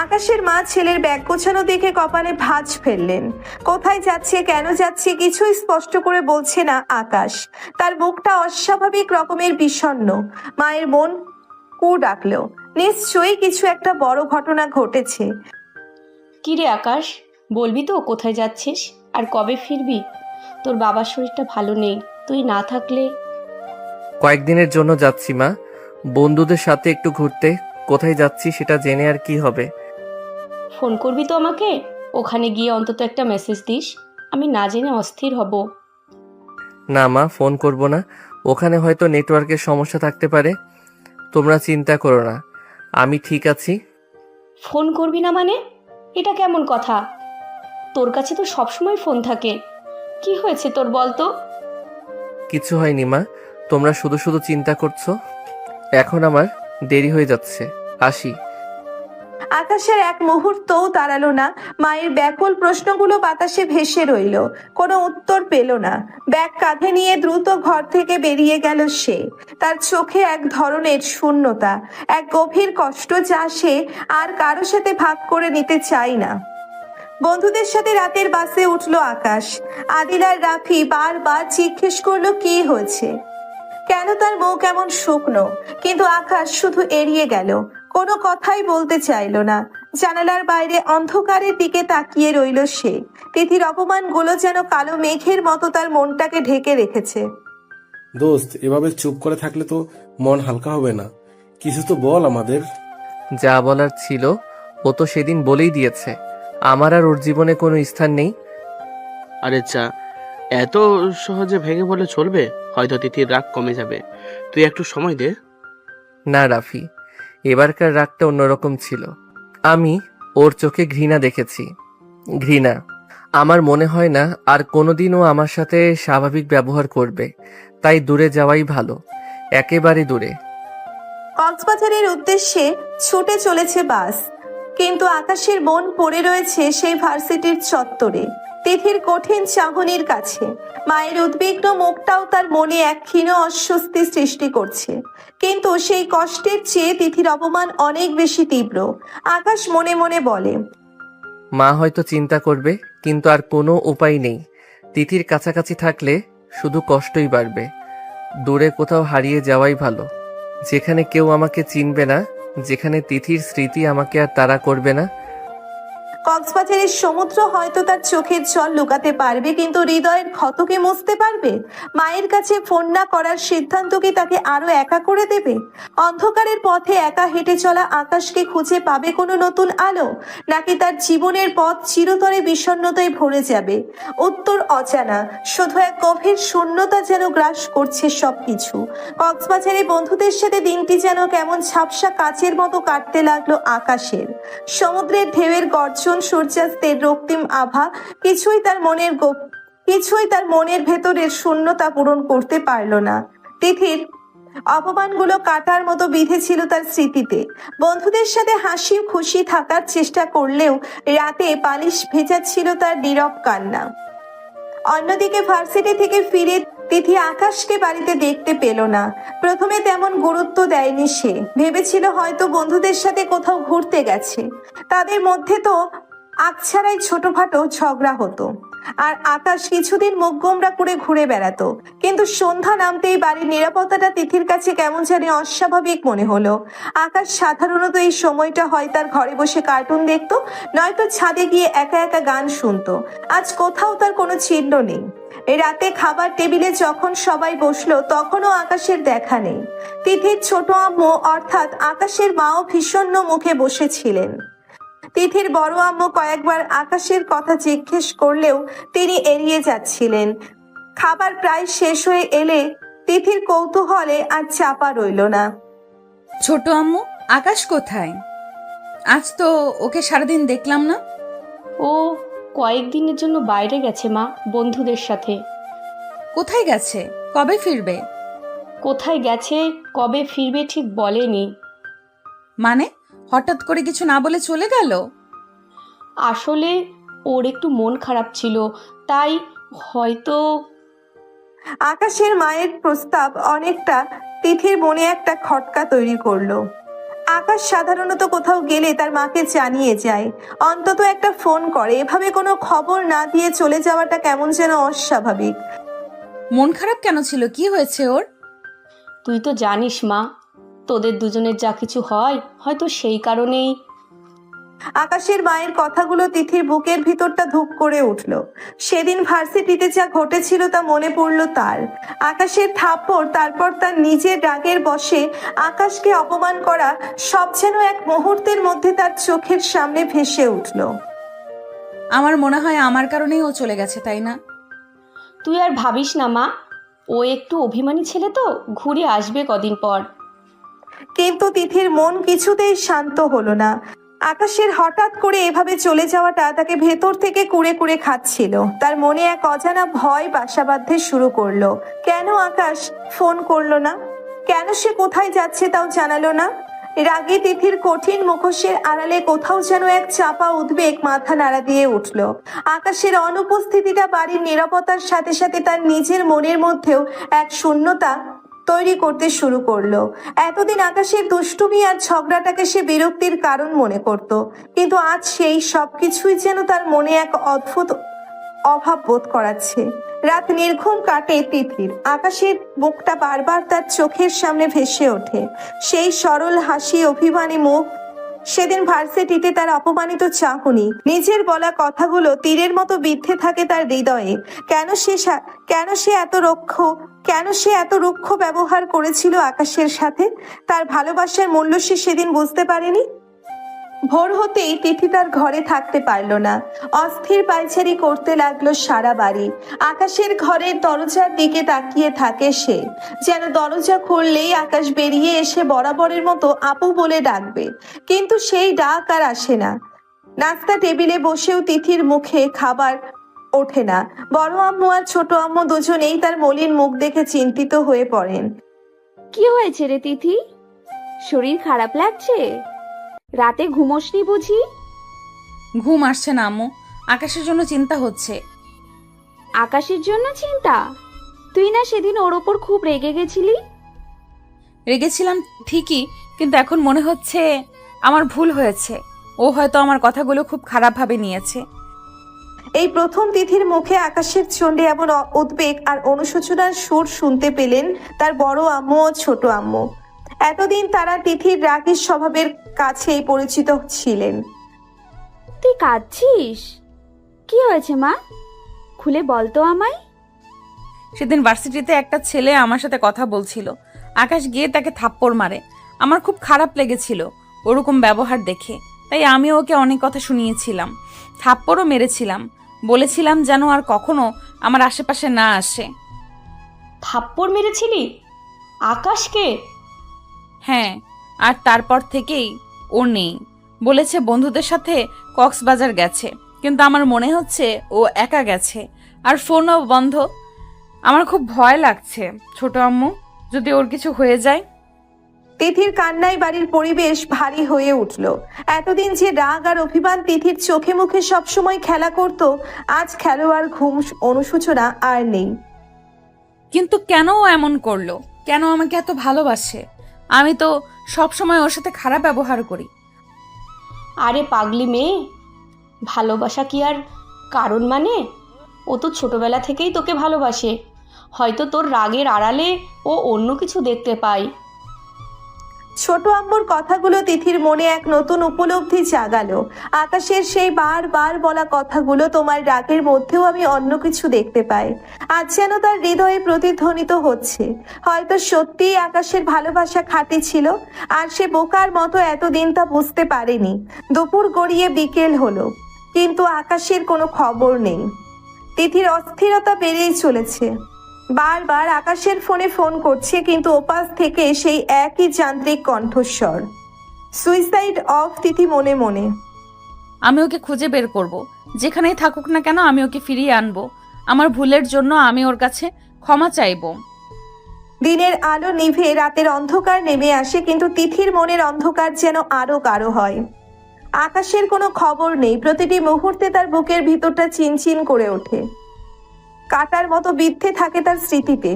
আকাশের মা ছেলের ব্যাগ গোছানো দেখে কপালে ভাঁজ ফেললেন। কোথায় যাচ্ছে, কেন যাচ্ছে, কিছুই স্পষ্ট করে বলছে না আকাশ। তার মুখটা অস্বাভাবিক রকমের বিষণ্ণ। মায়ের মন কু ডাকলো, নিশ্চয়ই কিছু একটা বড় ঘটনা ঘটেছে। কিরে আকাশ, বলবি তো কোথায় যাচ্ছিস আর কবে ফিরবি? তোর বাবার শরীরটা ভালো নেই, তুই না থাকলে। কয়েকদিনের জন্য যাচ্ছি মা, বন্ধুদের সাথে একটু ঘুরতে। কোথায় যাচ্ছি সেটা জেনে আর কি হবে? ফোন করবি তো আমাকে? ওখানে গিয়ে অন্তত একটা মেসেজ দিস, আমি না জেনে অস্থির হব। না মা, ফোন করব না। ওখানে হয়তো নেটওয়ার্কের সমস্যা থাকতে পারে। তোমরা চিন্তা করো না, আমি ঠিক আছি। ফোন করবি না মানে? এটা কেমন কথা? তোর কাছে তো সবসময় ফোন থাকে। কি হয়েছে তোর বলতো? কিছু হয়নি মা, তোমরা শুধু শুধু চিন্তা করছো। এখন আমার দেরি হয়ে যাচ্ছে, আসি। আকাশের এক মুহূর্তও দাঁড়ালো না। মায়ের ব্যাকুল প্রশ্নগুলো বাতাসে ভেসে রইল, কোনো উত্তর পেল না। ব্যাগ কাঁধে নিয়ে দ্রুত ঘর থেকে বেরিয়ে গেল সে। তার চোখে এক ধরনের শূন্যতা, এক গভীর কষ্ট যা সে আর কারো সাথে ভাগ করে নিতে চায় না। বন্ধুদের সাথে রাতের বাসে উঠলো আকাশ। আদিল আর রাফি বারবার জিজ্ঞেস করলো কি হয়েছে, কেন তার মুখ এমন শুকনো, কিন্তু আকাশ শুধু এড়িয়ে গেল, কোনো কথাই বলতে চাইলো না। জানালার বাইরে অন্ধকারের দিকে তাকিয়ে রইল সে। তিথির অপমানগুলো যেন কালো মেঘের মতো তার মনটাকে ঢেকে রেখেছে। দোস্ত, এভাবে চুপ করে থাকলে তো মন হালকা হবে না, কিছু তো বল আমাদের। যা বলার ছিল ও তো সেদিন বলেই দিয়েছে, আমার আর ওর জীবনে কোনো স্থান নেই। আরে চা, এত সহজে ভেঙে পড়লে চলবে? হয়তো তিথির রাগ কমে যাবে, তুই একটু সময় দে। না রাফি, এবারকার রাগটা অন্যরকম ছিল। আমি ওর চোখে ঘৃণা দেখেছি, ঘৃণা। আমার মনে হয় না আর কোনোদিনও আমার সাথে স্বাভাবিক ব্যবহার করবে, তাই দূরে যাওয়াই ভালো, একেবারে দূরে। কক্সবাজারের উদ্দেশ্যে ছুটে চলেছে বাস, কিন্তু আকাশের মন পড়ে রয়েছে সেই ভার্সিটির চত্বরে, তিথির কঠিন চাহনির কাছে। মায়ের উদ্বিগ্ন মুখটাও তার মনে এক ক্ষীণ অস্বস্তি সৃষ্টি করছে, কিন্তু সেই কষ্টের চেয়ে তিথির অপমান অনেক বেশি তীব্র। আকাশ মনে মনে বলে, মা হয়তো চিন্তা করবে, কিন্তু আর কোনো উপায় নেই। তিথির কাছাকাছি থাকলে শুধু কষ্টই বাড়বে। দূরে কোথাও হারিয়ে যাওয়াই ভালো, যেখানে কেউ আমাকে চিনবে না, যেখানে তিথির স্মৃতি আমাকে আর তাড়া করবে না। কক্সবাজারের সমুদ্র হয়তো তার চোখের জল লুকাতে পারবে, কিন্তু হৃদয়ের ক্ষতকে মুছতে পারবে? মায়ের কাছে ফোন না করার সিদ্ধান্ত কি তাকে আরো একা করে দেবে? অন্ধকারের পথে একা হেঁটে চলা আকাশকে খুঁজে পাবে কোনো নতুন আলো, নাকি তার জীবনের পথ চিরতরে বিষণ্ণতায় ভরে যাবে? উত্তর অজানা, শুধু এক গভীর শূন্যতা যেন গ্রাস করছে সবকিছু। কক্সবাজারে বন্ধুদের সাথে দিনটি যেন কেমন ঝাপসা কাচের মতো কাটতে লাগলো আকাশের। সমুদ্রের ঢেউয়ের গর্জন, সূর্যাস্তের রক্তিম আভা, কিছুই তার মনের ভেতরের শূন্যতা পূরণ করতে পারল না। তিথির অপমানগুলো কাটার মতো বিঁধেছিল তার স্মৃতিতে। বন্ধুদের সাথে হাসি খুশি থাকার চেষ্টা করলেও রাতে বালিশ ভেজা ছিল তার নীরব কান্না। অন্যদিকে ভার্সিটি থেকে ফিরে তিথি আকাশকে বাড়িতে দেখতে পেল না। প্রথমে তেমন গুরুত্ব দেয়নি সে, ভেবেছিল হয়তো বন্ধুদের সাথে কোথাও ঘুরতে গেছে। তাদের মধ্যে তো আকছাড়াই ছোটখাটো ঝগড়া হতো, আর আকাশ কিছুদিন মুখ গোমরা করে ঘুরে বেড়াতো। কিন্তু সন্ধ্যা নামতেই বাড়ির নিরাপত্তাটা তিথির কাছে কেমন জানি অস্বাভাবিক মনে হলো। আকাশ সাধারণত এই সময়টা হয় তার ঘরে বসে কার্টুন দেখতো, নয়তো ছাদে গিয়ে একা একা গান শুনতো। আজ কোথাও তার কোনো চিহ্ন নেই। রাতে খাবার টেবিলে যখন সবাই বসলো, তখনও আকাশের দেখা নেই। তিথির ছোট আম্মু অর্থাৎ আকাশের মাও ভীষণ মুখে বসেছিলেন। তিথির বড় আম্মু কয়েকবার আকাশের কথা জিজ্ঞেস করলেও তিনি এড়িয়ে যাচ্ছিলেন। খাবার প্রায় শেষ হয়ে এলে তিথির কৌতূহলে আর চাপা রইল না। ছোট আম্মু, আকাশ কোথায়? আজ তো ওকে সারাদিন দেখলাম না। ও কয়েকদিনের জন্য বাইরে গেছে মা, বন্ধুদের সাথে। কোথায় গেছে? কবে ফিরবে? কোথায় গেছে, কবে ফিরবে ঠিক বলেনি। মানে হঠাৎ করে কিছু না বলে চলে গেল? আসলে ওর একটু মন খারাপ ছিল, তাই হয়তো। আকাশের মায়ের প্রস্তাব অনেকটা তিথির মনে একটা খটকা তৈরি করলো। আকাশ সাধারণত কোথাও গেলে তার মাকে জানিয়ে যায়, অন্তত একটা ফোন করে। এভাবে কোনো খবর না দিয়ে চলে যাওয়াটা কেমন যেন অস্বাভাবিক। মন খারাপ কেন ছিল? কি হয়েছে ওর? তুই তো জানিস মা, তোদের দুজনের যা কিছু হয়, হয়তো সেই কারণেই। আকাশের মায়ের কথাগুলো তিথির বুকের ভিতরটা ধুক করে উঠল। সেদিন ভার্সিটিতে যা ঘটেছিল তা মনে পড়ল তার। আকাশের থাপ্পড়, তারপর তার নিজের রাগের বশে আকাশকে অপমান করা, সব যেন এক মুহূর্তের মধ্যে তার চোখের সামনে ভেসে উঠল। আমার মনে হয় আমার কারণেই ও চলে গেছে, তাই না? তুই আর ভাবিস না মা, ও একটু অভিমানী ছেলে তো, ঘুরে আসবে কদিন পর। কিন্তু তিথির মন কিছুতেই শান্ত হলো না। আকাশের হঠাৎ করে এভাবে চলে যাওয়াটা তাকে ভেতর থেকে কুড়ে কুড়ে খাচ্ছিল। তার মনে এক অজানা ভয় বাসা বাঁধতে শুরু করলো। কেন আকাশ ফোন করলো না? কেন সে কোথায় যাচ্ছে তাও জানালো না? রাগে তিথির কঠিন মুখোশের আড়ালে কোথাও যেন এক চাপা উদ্বেগ মাথা নাড়া দিয়ে উঠল। আকাশের অনুপস্থিতিটা বাড়ির নীরবতার সাথে সাথে তার নিজের মনের মধ্যেও এক শূন্যতা তৈরি করতে শুরু করলো। এতদিন আকাশের দুষ্টুমি আর ঝগড়াটাকে সে বিরক্তির কারণ মনে করত, কিন্তু আজ সেই সবকিছুই যেন তার মনে এক অদ্ভুত অভাব বোধ করাচ্ছে। রাত নির্ঘুম কাটে তিথির। আকাশের মুখটা বারবার তার চোখের সামনে ভেসে ওঠে, সেই সরল হাসি, অভিমানী মুখ, সেদিন ভার্সিটিতে তার অপমানিত চাহনি, নিজের বলা কথাগুলো তীরের মতো বিদ্ধে থাকে তার হৃদয়ে। কেন সে এত রুক্ষ ব্যবহার করেছিল আকাশের সাথে? তার ভালোবাসার মূল্য সে সেদিন বুঝতে পারেনি। ভোর হতেই তিথি তার ঘরে থাকতে পারল না। অস্থির পায়চারি করতে লাগলো সারা বাড়ি। আকাশের ঘরের দরজার দিকে তাকিয়ে থাকে সে, যেন দরজা খুললেই আকাশ বেরিয়ে এসে বরাবরের মতো আপু বলে ডাকবে, কিন্তু সেই ডাক আর আসে না। নাস্তা টেবিলে বসেও তিথির মুখে খাবার ওঠে না। বড় আম্মু আর ছোট আম্মু দুজনেই তার মলিন মুখ দেখে চিন্তিত হয়ে পড়েন। কি হয়েছে রে তিথি? শরীর খারাপ লাগছে? রাতে ঘুমোসনি বুঝি? ঘুম আসছে না আম্মু, আকাশের জন্য চিন্তা হচ্ছে। আকাশের জন্য চিন্তা? তুই না সেদিন ওর ওপর খুব রেগে গেছিলি? রেগেছিলাম ঠিকই, কিন্তু এখন মনে হচ্ছে আমার ভুল হয়েছে। ও হয়তো আমার কথাগুলো খুব খারাপভাবে নিয়েছে। এই প্রথম তিথির মুখে আকাশের চণ্ডে এমন উদ্বেগ আর অনুশোচনার সুর শুনতে পেলেন তার বড় আম্মু ও ছোট আম্মু। এতদিন তারা তিথির রাগের স্বভাবের কাছেই পরিচিত ছিলেন। তুই কাঁদছিস? কি হয়েছে মা? খুলে বলতো আমায়। সেদিন ভার্সিটিতে একটা ছেলে আমার সাথে কথা বলছিল, আকাশ গিয়ে তাকে থাপ্পড় মারে। আমার খুব খারাপ লেগেছিল ওরকম ব্যবহার দেখে, তাই আমি ওকে অনেক কথা শুনিয়েছিলাম, থাপ্পড়ও মেরেছিলাম, বলেছিলাম যেন আর কখনো আমার আশেপাশে না আসে। থাপ্পড় মেরেছিলি আকাশকে? হ্যাঁ, আর তারপর থেকেই ও নেই। বলেছে বন্ধুদের সাথে কক্সবাজার গেছে, কিন্তু আমার মনে হচ্ছে ও একা গেছে, আর ফোনও বন্ধ। আমার খুব ভয় লাগছে ছোট আম্মু, যদি ওর কিছু হয়ে যায়। তিথির কান্নায় বাড়ির পরিবেশ ভারী হয়ে উঠল। এতদিন যে রাগ আর অভিমান তিথির চোখে মুখে সবসময় খেলা করত, আজ খেলোয়াড় ঘুম অনুশোচনা আর নেই। কিন্তু কেন ও এমন করলো? কেন আমাকে এত ভালোবাসে? আমি তো সবসময় ওর সাথে খারাপ ব্যবহার করি। আরে পাগলি মেয়ে, ভালোবাসা কি আর কারণ মানে? ও তো ছোটবেলা থেকেই তোকে ভালোবাসে, হয়তো তোর রাগের আড়ালে ও অন্য কিছু দেখতে পায়। ছোট আম্মুর কথাগুলো তিথির মনে এক নতুন উপলব্ধি জাগালো। আকাশের সেই বারবার বলা কথাগুলো, তোমার রাগের মধ্যেও আমি অন্য কিছু দেখতে পাই, আজ যেন তার হৃদয়ে প্রতিধ্বনিত হচ্ছে। হয়তো সত্যিই আকাশের ভালোবাসা খাঁটি ছিল, আর সে বোকার মতো এতদিন তা বুঝতে পারেনি। দুপুর গড়িয়ে বিকেল হলো, কিন্তু আকাশের কোনো খবর নেই। তিথির অস্থিরতা বেড়েই চলেছে। বারবার আকাশের ফোনে ফোন করছে, কিন্তু ওপাশ থেকে সেই একই যান্ত্রিক কণ্ঠস্বর। সুইসাইড অফ তিথি মনে মনে। আমি ওকে খুঁজে বের করব, যেখানেই থাকুক না কেন আমি ওকে ফিরিয়ে আনবো। আমার ভুলের জন্য আমি ওর কাছে ক্ষমা চাইব। দিনের আলো নিভে রাতের অন্ধকার নেমে আসে, কিন্তু তিথির মনের অন্ধকার যেন আরো গাঢ় হয়। আকাশের কোনো খবর নেই। প্রতিটি মুহূর্তে তার বুকের ভিতরটা চিনচিন করে ওঠে, কাটার মতো বিদ্ধে থাকে তার স্মৃতিতে।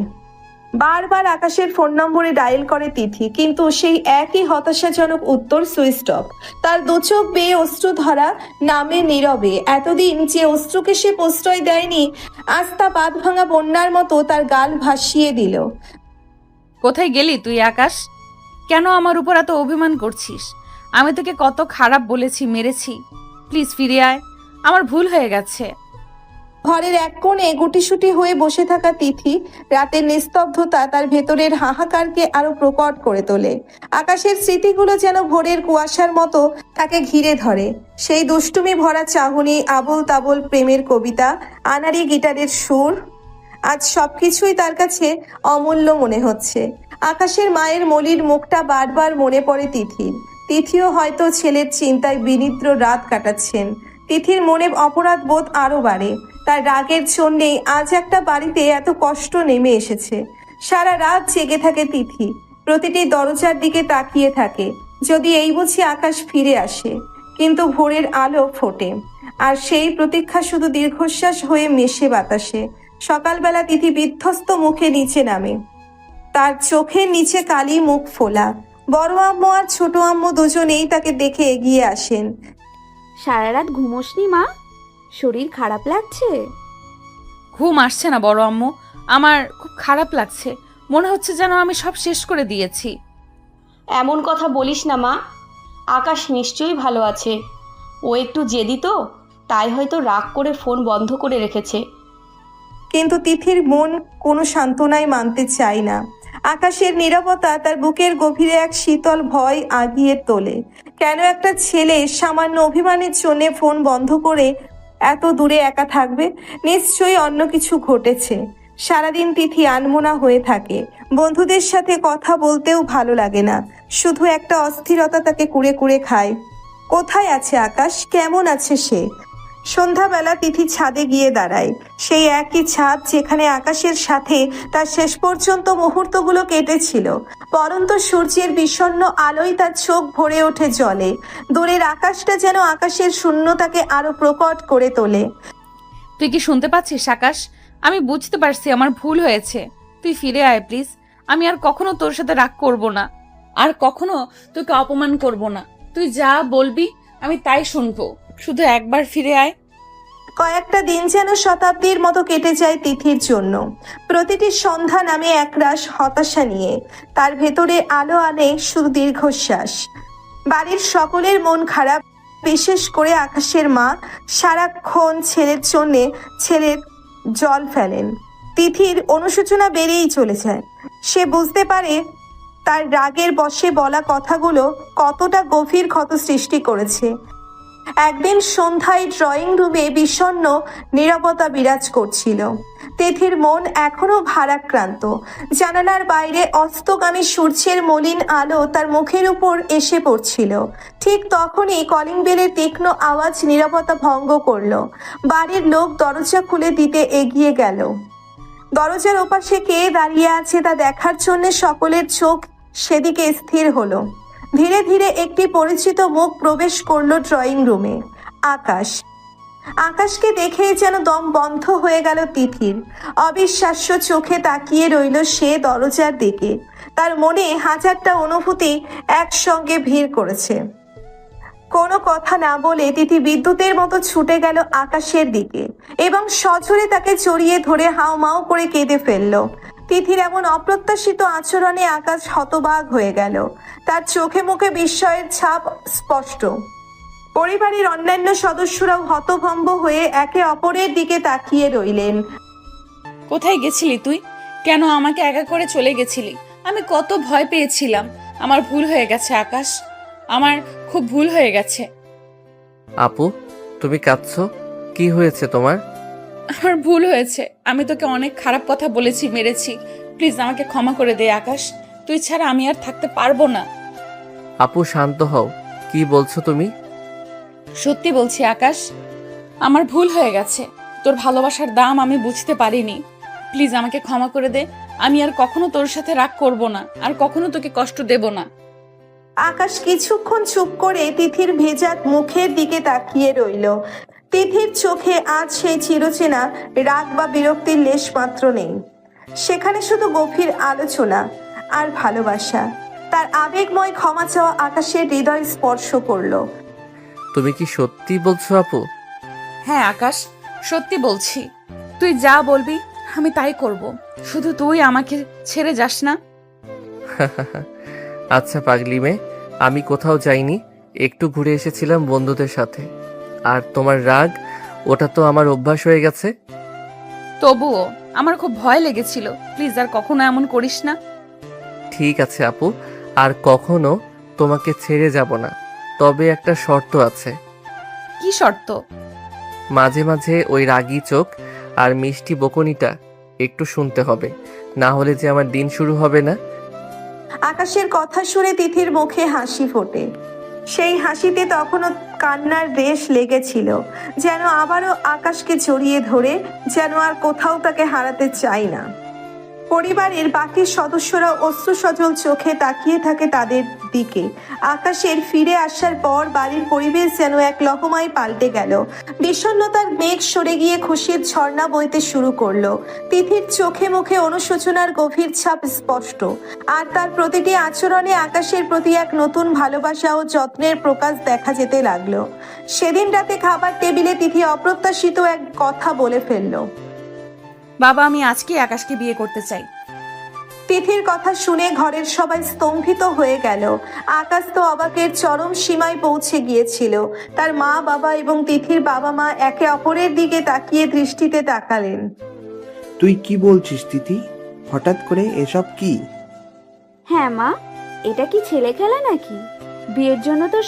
বারবার আকাশের ফোন নম্বরে ডায়াল করে তিথি, কিন্তু সেই একই হতাশাজনক উত্তর, সুইচ অফ। তার দুচোখ বেয়ে অশ্রু ধরা, নামে নীরবে। এতদিন যে অশ্রুকে সে প্রশ্রয় দেয়নি, আজ তা বাঁধ ভাঙা বন্যার মতো তার গাল ভাসিয়ে দিল। কোথায় গেলি তুই আকাশ? কেন আমার উপর এত অভিমান করছিস? আমি তোকে কত খারাপ বলেছি, মেরেছি। প্লিজ ফিরে আয়, আমার ভুল হয়ে গেছে। ঘরের এক কোণে গুটিসুটি হয়ে বসে থাকা তিথি, রাতের নিস্তব্ধতা তার ভেতরের হাহাকারকে আরো প্রকট করে তোলে। আকাশের স্মৃতিগুলো যেন ভোরের কুয়াশার মতো তাকে ঘিরে ধরে। সেই দুষ্টুমি ভরা চাহনি, আবোল তাবোল প্রেমের কবিতা, আনাড়ি গিটারের সুর, আজ সবকিছুই তার কাছে অমূল্য মনে হচ্ছে। আকাশের মায়ের মলির মুখটা বারবার মনে পড়ে তিথির। তিথিও হয়তো ছেলের চিন্তায় বিনিদ্র রাত কাটাচ্ছেন। তিথির মনে অপরাধ বোধ আরো বাড়ে। তার রাগের জন্যেই আজ একটা বাড়িতে এত কষ্ট নেমে এসেছে। সারা রাত জেগে থাকে তিথি, প্রতিটি দরজার দিকে তাকিয়ে থাকে, যদি এই বুঝি আকাশ ফিরে আসে। কিন্তু ভোরের আলো ফোটে, আর সেই প্রতীক্ষা শুধু দীর্ঘশ্বাস হয়ে মেশে বাতাসে। সকালবেলা তিথি বিধ্বস্ত মুখে নিচে নামে, তার চোখের নিচে কালি, মুখ ফোলা। বড় আম্মু আর ছোট আম্মু দুজনেই তাকে দেখে এগিয়ে আসেন। সারা রাত ঘুমোসনি মা? শরীর খারাপ লাগছে? ঘুম আসছে না বড় আম্মু, আমার খুব খারাপ লাগছে। মনে হচ্ছে যেন আমি সব শেষ করে দিয়েছি। এমন কথা বলিস না মা, আকাশ নিশ্চয়ই ভালো আছে। ও একটু জেদি তো, তাই হয়তো রাগ করে ফোন বন্ধ করে রেখেছে। কিন্তু তিথির মন কোনো সান্ত্বনাই মানতে চায় না। আকাশের নীরবতা তার বুকের গভীরে এক শীতল ভয় আগিয়ে তোলে। কেন একটা ছেলে সামান্য অভিমানের জন্য ফোন বন্ধ করে এত দূরে একা থাকবে? নিশ্চয়ই অন্য কিছু ঘটেছে। সারাদিন তিথি আনমনা হয়ে থাকে, বন্ধুদের সাথে কথা বলতেও ভালো লাগে না। শুধু একটা অস্থিরতা তাকে কুড়ে কুড়ে খায়। কোথায় আছে আকাশ? কেমন আছে সে? সন্ধ্যাবেলা তিথি ছাদে গিয়ে দাঁড়ায়, সেই একই ছাদ যেখানে আকাশের সাথে তার শেষ পর্যন্ত মুহূর্তগুলো কেটেছিল। পরন্ত সূর্যের বিষণ্ণ আলোয় তার চোখ ভরে ওঠে জলে। দূরের আকাশটা যেন আকাশের শূন্যতাকে আরো প্রকট করে তোলে। তুই কি শুনতে পাচ্ছিস আকাশ? আমি বুঝতে পারছি আমার ভুল হয়েছে। তুই ফিরে আয় প্লিজ। আমি আর কখনো তোর সাথে রাগ করব না, আর কখনো তোকে অপমান করব না। তুই যা বলবি আমি তাই শুনবো, শুধু একবার ফিরে আয়। কয়েকটা দিন যেন শতাব্দীর মতো কেটে যায় তিথির জন্য। প্রতিটি সন্ধ্যা নামে একরাশ হতাশা নিয়ে, তার ভেতরে আলো আনে শুধু দীর্ঘশ্বাস। বাড়ির সকলের মন খারাপ, বিশেষ করে আকাশের মা সারাক্ষণ ছেলের জল ফেলেন। তিথির অনুশোচনা বেড়েই চলে যায়। সে বুঝতে পারে তার রাগের বশে বলা কথাগুলো কতটা গভীর ক্ষত সৃষ্টি করেছে। একদিন সন্ধ্যায় ড্রয়িং রুমে বিষণ্ণ নীরবতা বিরাজ করছিল। তিথির মন এখনো ভারাক্রান্ত। জানালার বাইরে অস্তগামী সূর্যের মলিন আলো তার মুখের উপর এসে পড়ছিল। ঠিক তখনই কলিং বেলের তীক্ষ্ণ আওয়াজ নীরবতা ভঙ্গ করলো। বাড়ির লোক দরজা খুলে দিতে এগিয়ে গেল। দরজার ওপাশে কে দাঁড়িয়ে আছে তা দেখার জন্য সকলের চোখ সেদিকে স্থির হলো। ধীরে ধীরে একটি পরিচিত মুখ প্রবেশ করলো ড্রয়িং রুমে। আকাশ। আকাশকে দেখেই যেন দম বন্ধ হয়ে গেল তিথির। অবিশ্বাস্য চোখে তাকিয়ে রইল সে দরজার দিকে। তার মনে হাজারটা অনুভূতি একসঙ্গে ভিড় করেছে। কোনো কথা না বলে তিথি বিদ্যুতের মতো ছুটে গেল আকাশের দিকে এবং সজোরে তাকে জড়িয়ে ধরে হাউমাউ করে কেঁদে ফেলল। তিথির এমন অপ্রত্যাশিত আচরণে আকাশ হতবাক হয়ে গেল। তার চোখে মুখে বিস্ময়ের ছাপ স্পষ্ট। পরিবারের অন্যান্য সদস্যরাও হতভম্ব হয়ে একে অপরের দিকে তাকিয়ে রইলেন। কোথায় গেছিলি তুই? কেন আমাকে একা করে চলে গেছিলি? আমি কত ভয় পেয়েছিলাম। আমার ভুল হয়ে গেছে আকাশ, আমার খুব ভুল হয়ে গেছে। আপু, তুমি কাঁদছো? কি হয়েছে তোমার? আমার ভুল হয়েছে। আমি তোকে অনেক খারাপ কথা বলেছি, মেরেছি। প্লিজ আমাকে ক্ষমা করে দে আকাশ। তুই ছাড়া আমি আর থাকতে পারবো না। আপু শান্ত হও, কি বলছো তুমি? সত্যি বলছি আকাশ, আমার ভুল হয়ে গেছে। তোর ভালোবাসার দাম আমি বুঝতে পারিনি। প্লিজ আমাকে ক্ষমা করে দে। আমি আর কখনো তোর সাথে রাগ করব না, আর কখনো তোকে কষ্ট দেব না। আকাশ কিছুক্ষণ চুপ করে তিথির ভেজা মুখের দিকে তাকিয়ে রইল। তিথির চোখে আজ সেই চিরচেনা রাগ বা বিরক্তির লেশ মাত্র নেই। সেখানে শুধু গভীর আলোচনা আর ভালোবাসা। তার আবেগময় ক্ষমা চাওয়া আকাশের হৃদয় স্পর্শ করলো। তুমি কি সত্যি বলছো আপু? হ্যাঁ আকাশ, সত্যি বলছি। তুই যা বলবি আমি তাই করব। শুধু তুই আমাকে ছেড়ে যাস না। আচ্ছা পাগলি মেয়ে, আমি কোথাও যাইনি, একটু ঘুরে এসেছিলাম বন্ধুদের সাথে। আর তোমার রাগ, ওটা তো আমার অভ্যাস হয়ে গেছে। তবুও আমার খুব ভয় লেগেছিল। প্লিজ আর কখনো এমন করিস না। ঠিক আছে আপু, আর কখনো তোমাকে ছেড়ে যাব না। তবে একটা শর্ত আছে। কি শর্ত? মাঝে মাঝে ওই রাগী চোখ আর মিষ্টি বকুনিটা একটু শুনতে হবে, না হলে যে আমার দিন শুরু হবে না। আকাশের কথা শুনে তিথির মুখে হাসি ফোটে। সেই হাসিতে তখনও কান্নার রেশ লেগেছিল, যেন আবারও আকাশকে জড়িয়ে ধরে, যেন আর কোথাও তাকে হারাতে চাই না। পরিবারের বাকি সদস্যরা অশ্রুসজল চোখে তাকিয়ে থাকে তাদের দিকে। আকাশের ফিরে আসার পর বাড়ির পরিবেশ যেন এক লহমায় পাল্টে গেল। বিষণ্ণতার মেঘ সরে গিয়ে খুশির ঝর্ণা বইতে শুরু করলো। তিথির চোখে মুখে অনুশোচনার গভীর ছাপ স্পষ্ট, আর তার প্রতিটি আচরণে আকাশের প্রতি এক নতুন ভালোবাসা ও যত্নের প্রকাশ দেখা যেতে লাগলো। সেদিন রাতে খাবার টেবিলে তিথি অপ্রত্যাশিত এক কথা বলে ফেললো। বাবা, আমি আজকেই আকাশকে বিয়ে করতে চাই। তিথির কথা শুনে ঘরের সবাই স্তম্ভিত হয়ে গেল। আকাশ তো অবাকের চরম সীমায় পৌঁছে গিয়েছিল। তার মা বাবা এবং তিথির বাবা মা একে অপরের দিকে তাকিয়ে দৃষ্টিতে তাকালেন। তুই কি বলছিস তিথি? হঠাৎ করে এসব কি? হ্যাঁ মা, এটা কি ছেলে খেলা নাকি? বিয়ের জন্য তো